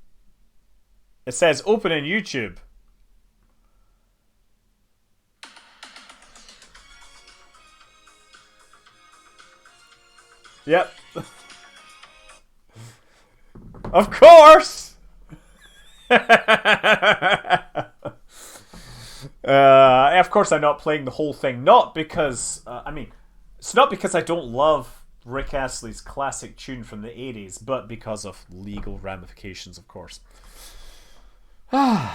It says open in YouTube. Yep. Of course! Of course I'm not playing the whole thing. Not because, it's not because I don't love Rick Astley's classic tune from the 80s, but because of legal ramifications, of course. I'm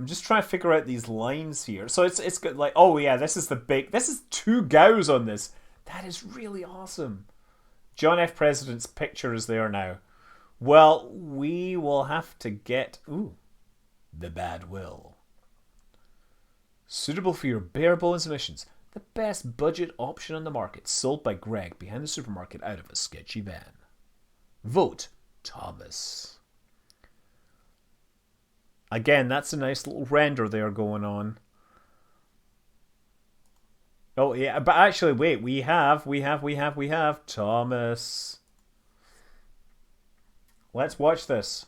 just trying to figure out these lines here. So it's good, like, oh yeah, this is 2 gows on this. That is really awesome. John F. President's picture is there now. Well, we will have to get... Ooh. The Bad Will. Suitable for your bare bones missions. The best budget option on the market, sold by Greg behind the supermarket out of a sketchy van. Vote Thomas. Again, that's a nice little render there going on. Oh yeah, but actually, wait, we have Thomas. Let's watch this.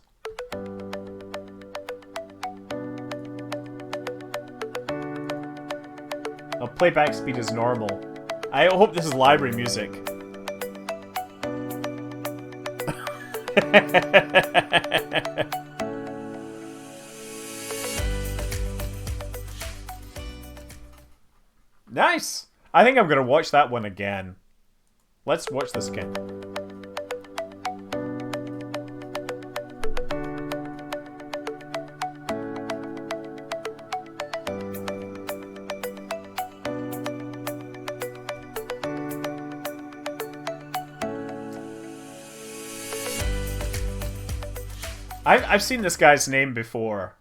Oh, playback speed is normal. I hope this is library music. Nice! I think I'm going to watch that one again. Let's watch this again. I've seen this guy's name before.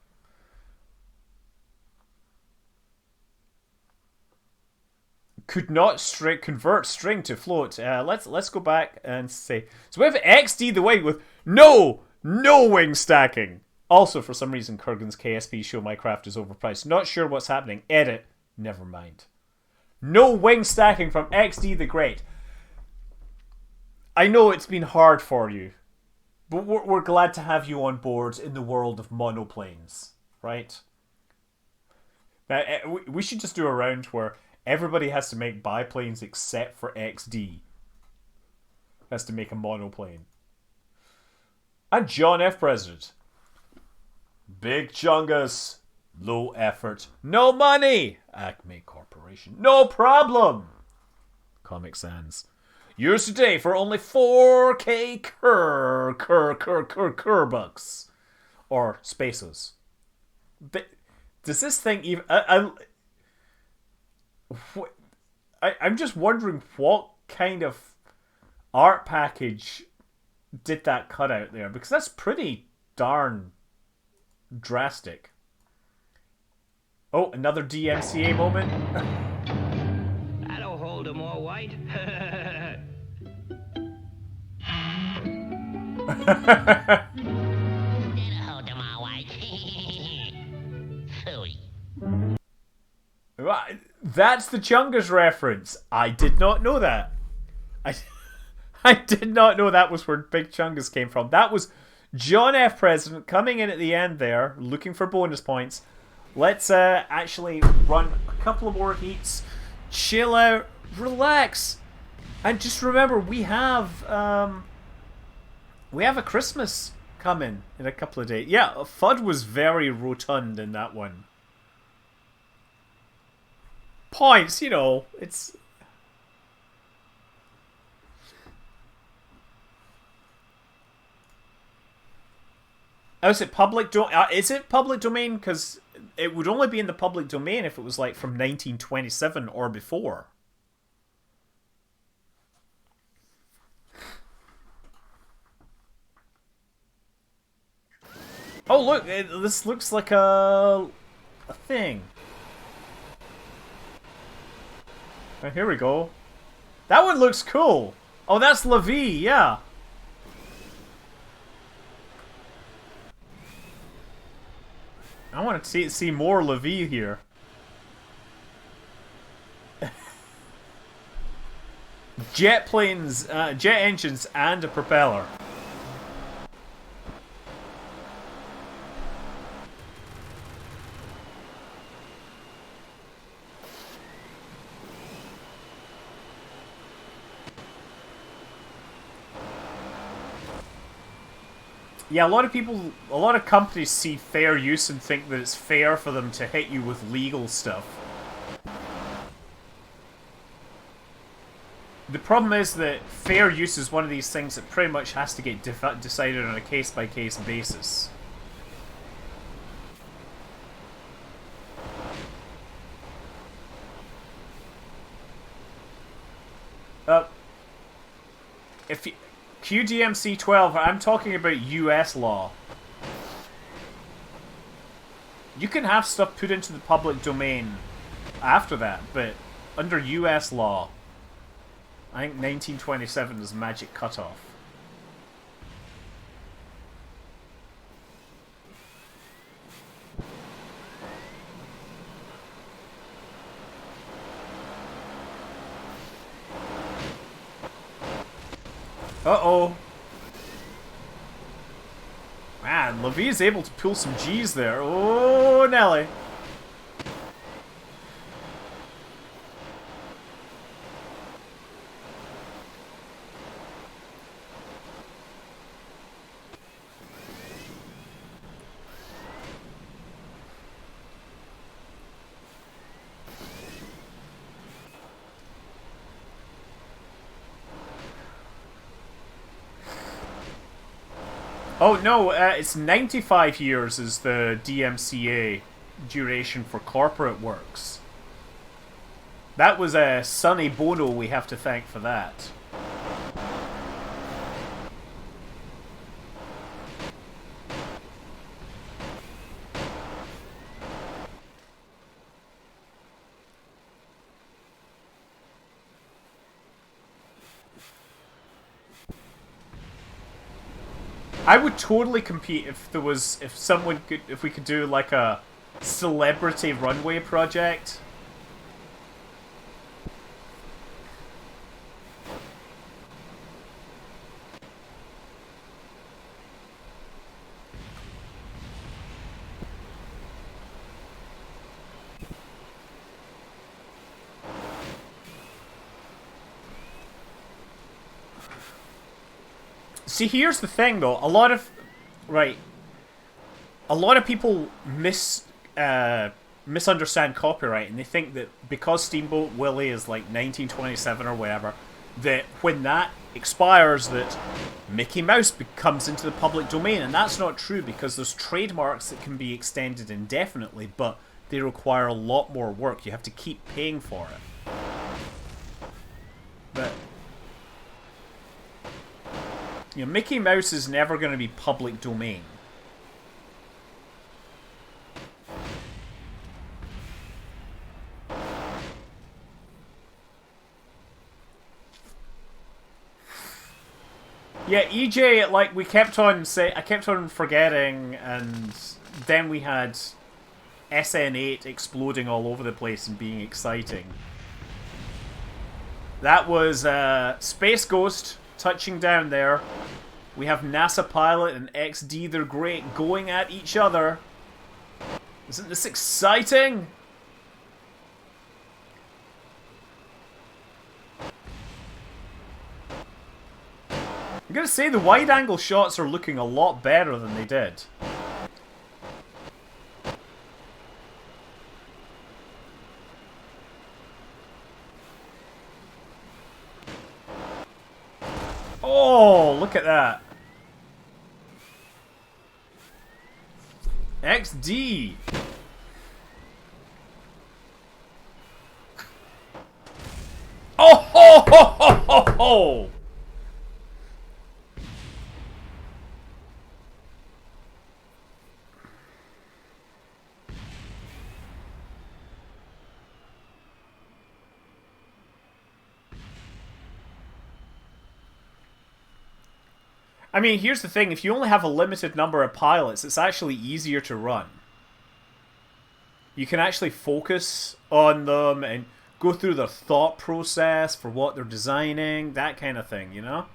Could not convert string to float. Let's go back and say. So we have XD the wing with no wing stacking. Also, for some reason, Kurgan's KSP show my craft is overpriced. Not sure what's happening. Edit. Never mind. No wing stacking from XD the Great. I know it's been hard for you, but we're glad to have you on board in the world of monoplanes, right? Now, we should just do a round where everybody has to make biplanes except for XD. Has to make a monoplane. And John F. President. Big Chungus. Low effort. No money. Acme Corporation. No problem. Comic Sans. Yours today for only 4K kerbux. Or spaces. But does this thing even... I'm just wondering what kind of art package did that cut out there, because that's pretty darn drastic. Oh, another DMCA moment. That'll hold 'em all white. That'll hold 'em all white. Phooey. That's the Chungus reference. I did not know that. I did not know that was where Big Chungus came from. That was John F. President coming in at the end there, looking for bonus points. Let's actually run a couple of more heats, chill out, relax, and just remember we have a Christmas coming in a couple of days. Yeah, FUD was very rotund in that one. Points, you know, it's... Oh, is it public domain? Because it would only be in the public domain if it was like from 1927 or before. Oh look, this looks like a thing. Oh, here we go. That one looks cool. Oh, that's Levi, yeah. I want to see more Levi here. Jet planes, jet engines, and a propeller. Yeah, a lot of companies see fair use and think that it's fair for them to hit you with legal stuff. The problem is that fair use is one of these things that pretty much has to get decided on a case-by-case basis. If you... QDMC 12, I'm talking about US law. You can have stuff put into the public domain after that, but under US law, I think 1927 is magic cutoff. Uh-oh. Man, Levy's able to pull some G's there. Oh, Nelly. Oh, no, it's 95 years is the DMCA duration for corporate works. That was Sonny Bono we have to thank for that. I would totally compete if we could do like a celebrity runway project. See, here's the thing, though. A lot of people misunderstand copyright, and they think that because Steamboat Willie is like 1927 or whatever, that when that expires, that Mickey Mouse comes into the public domain, and that's not true because there's trademarks that can be extended indefinitely, but they require a lot more work. You have to keep paying for it. But you know, Mickey Mouse is never going to be public domain. Yeah, EJ, like, I kept on forgetting, and then we had SN8 exploding all over the place and being exciting. That was Space Ghost touching down there. We have NASA Pilot and XD, they're great, going at each other. Isn't this exciting? I'm gonna say the wide-angle shots are looking a lot better than they did. Oh, look at that. XD. Oh ho ho ho ho ho! I mean, here's the thing, if you only have a limited number of pilots, it's actually easier to run. You can actually focus on them and go through their thought process for what they're designing, that kind of thing, you know?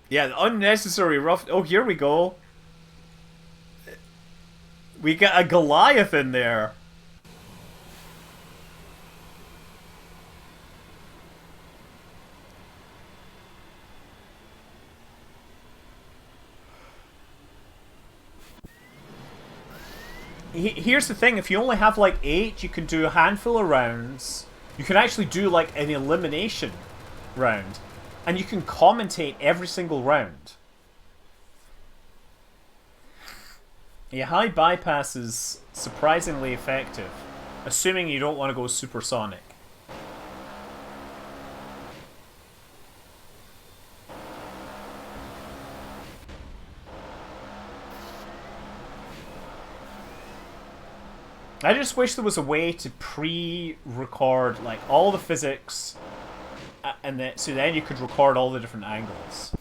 Yeah, unnecessary rough... Oh, here we go. We got a Goliath in there. Here's the thing, if you only have like 8, you can do a handful of rounds. You can actually do like an elimination round. And you can commentate every single round. Yeah, high bypass is surprisingly effective. Assuming you don't want to go supersonic. I just wish there was a way to pre-record like all the physics, and then so then you could record all the different angles.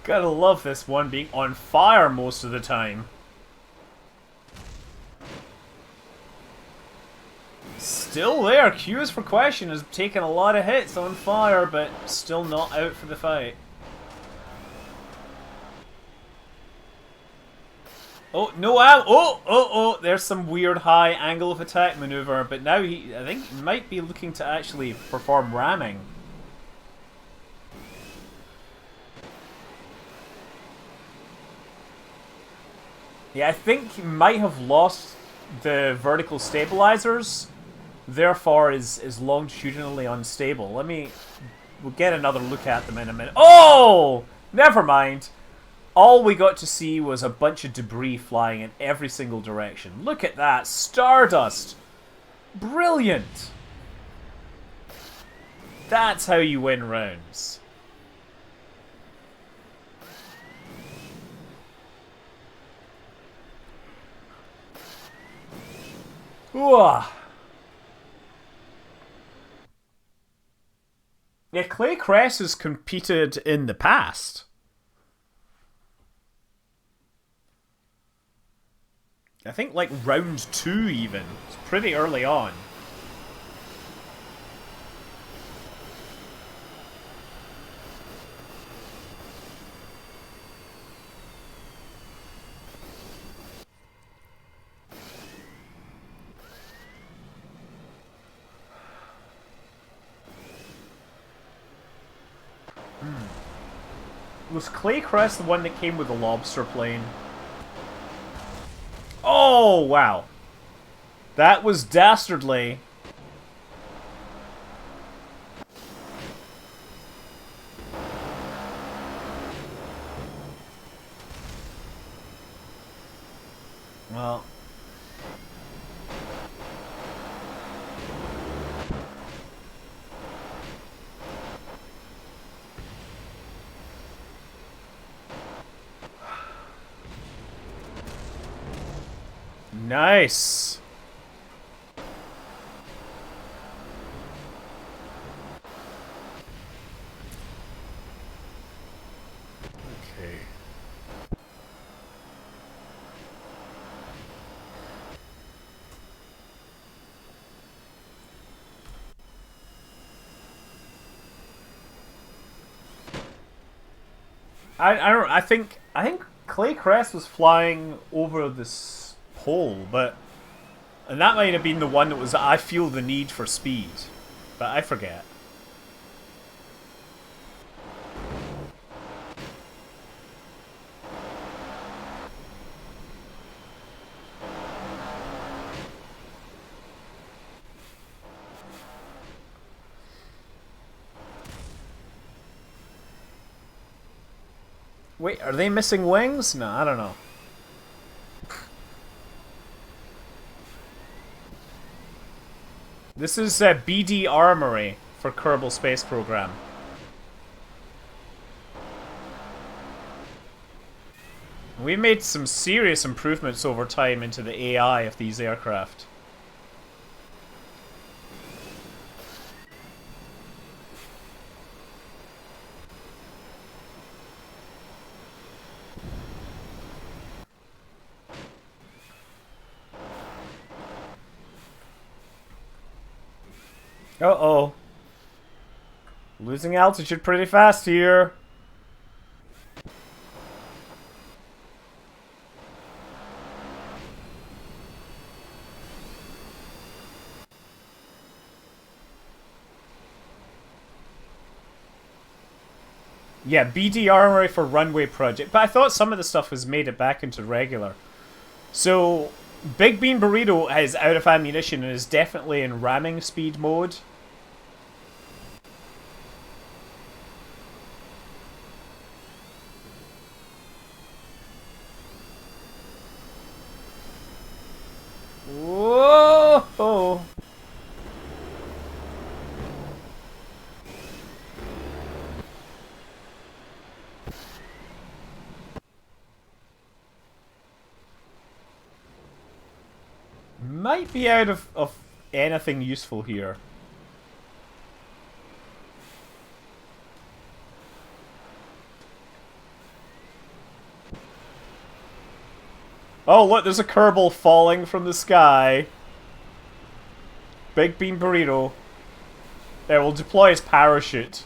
Gotta love this one being on fire most of the time. Still there. Q's for question has taken a lot of hits on fire, but still not out for the fight. Oh, no, ow! Oh, there's some weird high angle of attack maneuver, but now I think he might be looking to actually perform ramming. Yeah, I think he might have lost the vertical stabilizers, therefore is longitudinally unstable. We'll get another look at them in a minute. Oh! Never mind. All we got to see was a bunch of debris flying in every single direction. Look at that. Stardust. Brilliant. That's how you win rounds. Ooh. Yeah, Clay Cress has competed in the past. I think like round 2 even. It's pretty early on. Was Clay Crest the one that came with the lobster plane? Oh, wow. That was dastardly. Well. Nice. Okay. I think Clay Crest was flying over this pole, and that might have been the one that was I feel the need for speed, but I forget. Wait, are they missing wings? No, I don't know. This is BD Armory for Kerbal Space Program. We made some serious improvements over time into the AI of these aircraft. Uh-oh. Losing altitude pretty fast here. Yeah, BD armory for runway project. But I thought some of the stuff was made it back into regular. So, Big Bean Burrito is out of ammunition and is definitely in ramming speed mode. Whoa! Might be out of anything useful here. Oh, look, there's a Kerbal falling from the sky. Big Bean Burrito. There, we'll deploy his parachute.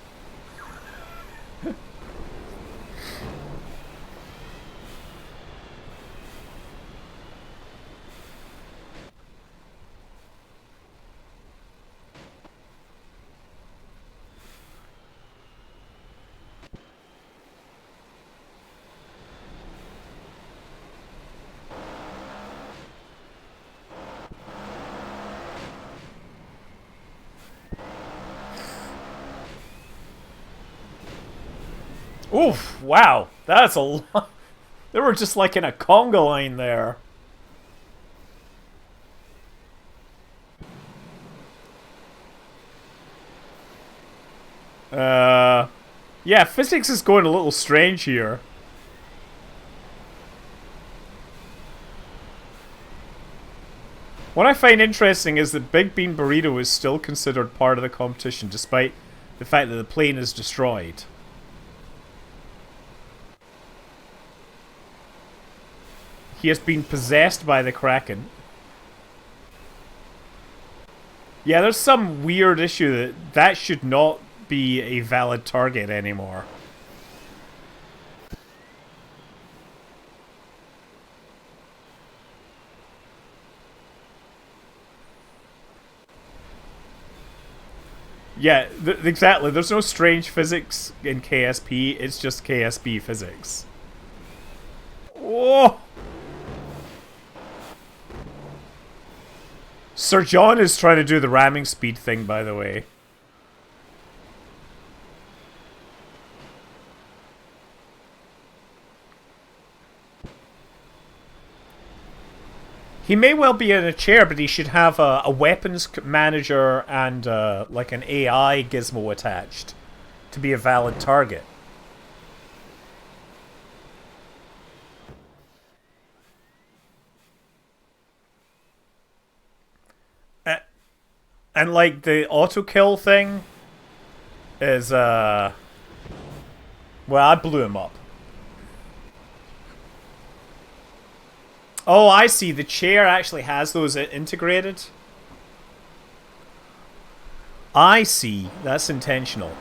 Oof, wow. That's a lot. They were just like in a conga line there. Yeah, physics is going a little strange here. What I find interesting is that Big Bean Burrito is still considered part of the competition, despite the fact that the plane is destroyed. He has been possessed by the Kraken. Yeah, there's some weird issue that should not be a valid target anymore. Yeah, exactly. There's no strange physics in KSP. It's just KSP physics. Whoa! Sir John is trying to do the ramming speed thing, by the way. He may well be in a chair, but he should have a weapons manager and like an AI gizmo attached to be a valid target. And like the auto kill thing is well, I blew him up. Oh, I see. The chair actually has those integrated. I see. That's intentional.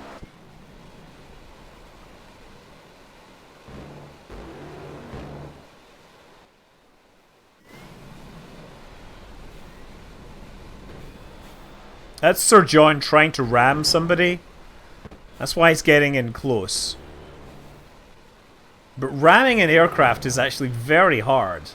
That's Sir John trying to ram somebody. That's why he's getting in close. But ramming an aircraft is actually very hard.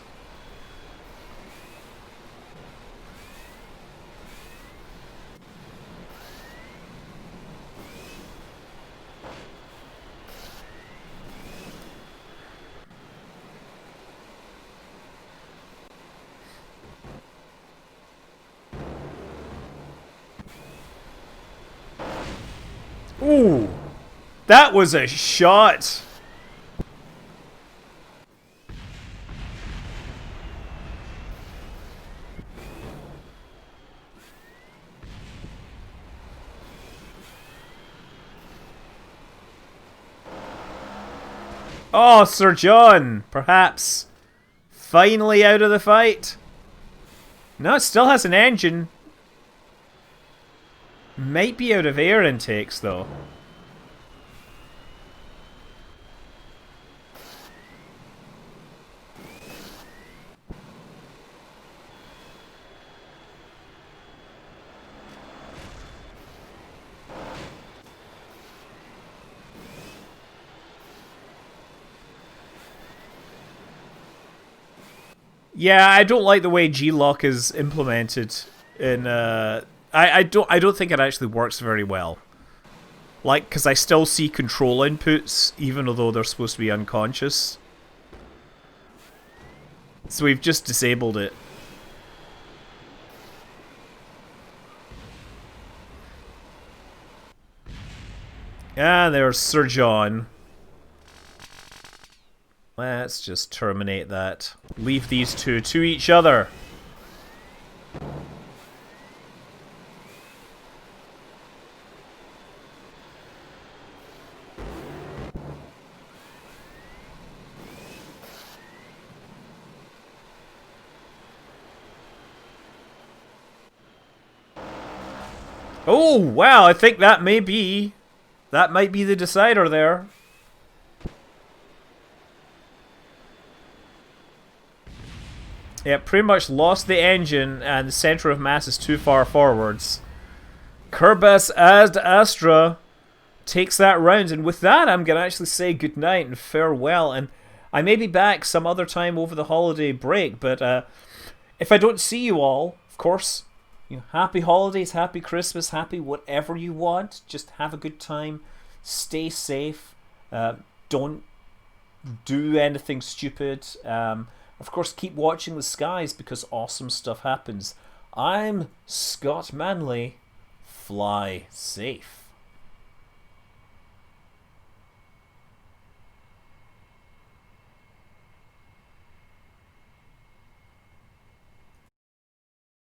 Ooh, that was a shot. Oh, Sir John, perhaps finally out of the fight. No, it still has an engine. Might be out of air intakes, though. Yeah, I don't like the way G-lock is implemented in I don't think it actually works very well. Like, because I still see control inputs even though they're supposed to be unconscious. So we've just disabled it. Ah, there's Sir John. Let's just terminate that. Leave these two to each other. Oh, wow, I think that might be the decider there. Yeah, pretty much lost the engine and the center of mass is too far forwards. Kerbux Ad Astra takes that round, and with that I'm going to actually say goodnight and farewell, and I may be back some other time over the holiday break, but if I don't see you all, of course, happy holidays, happy Christmas, happy whatever you want. Just have a good time, stay safe, don't do anything stupid. Of course, keep watching the skies because awesome stuff happens. I'm Scott Manley. Fly safe.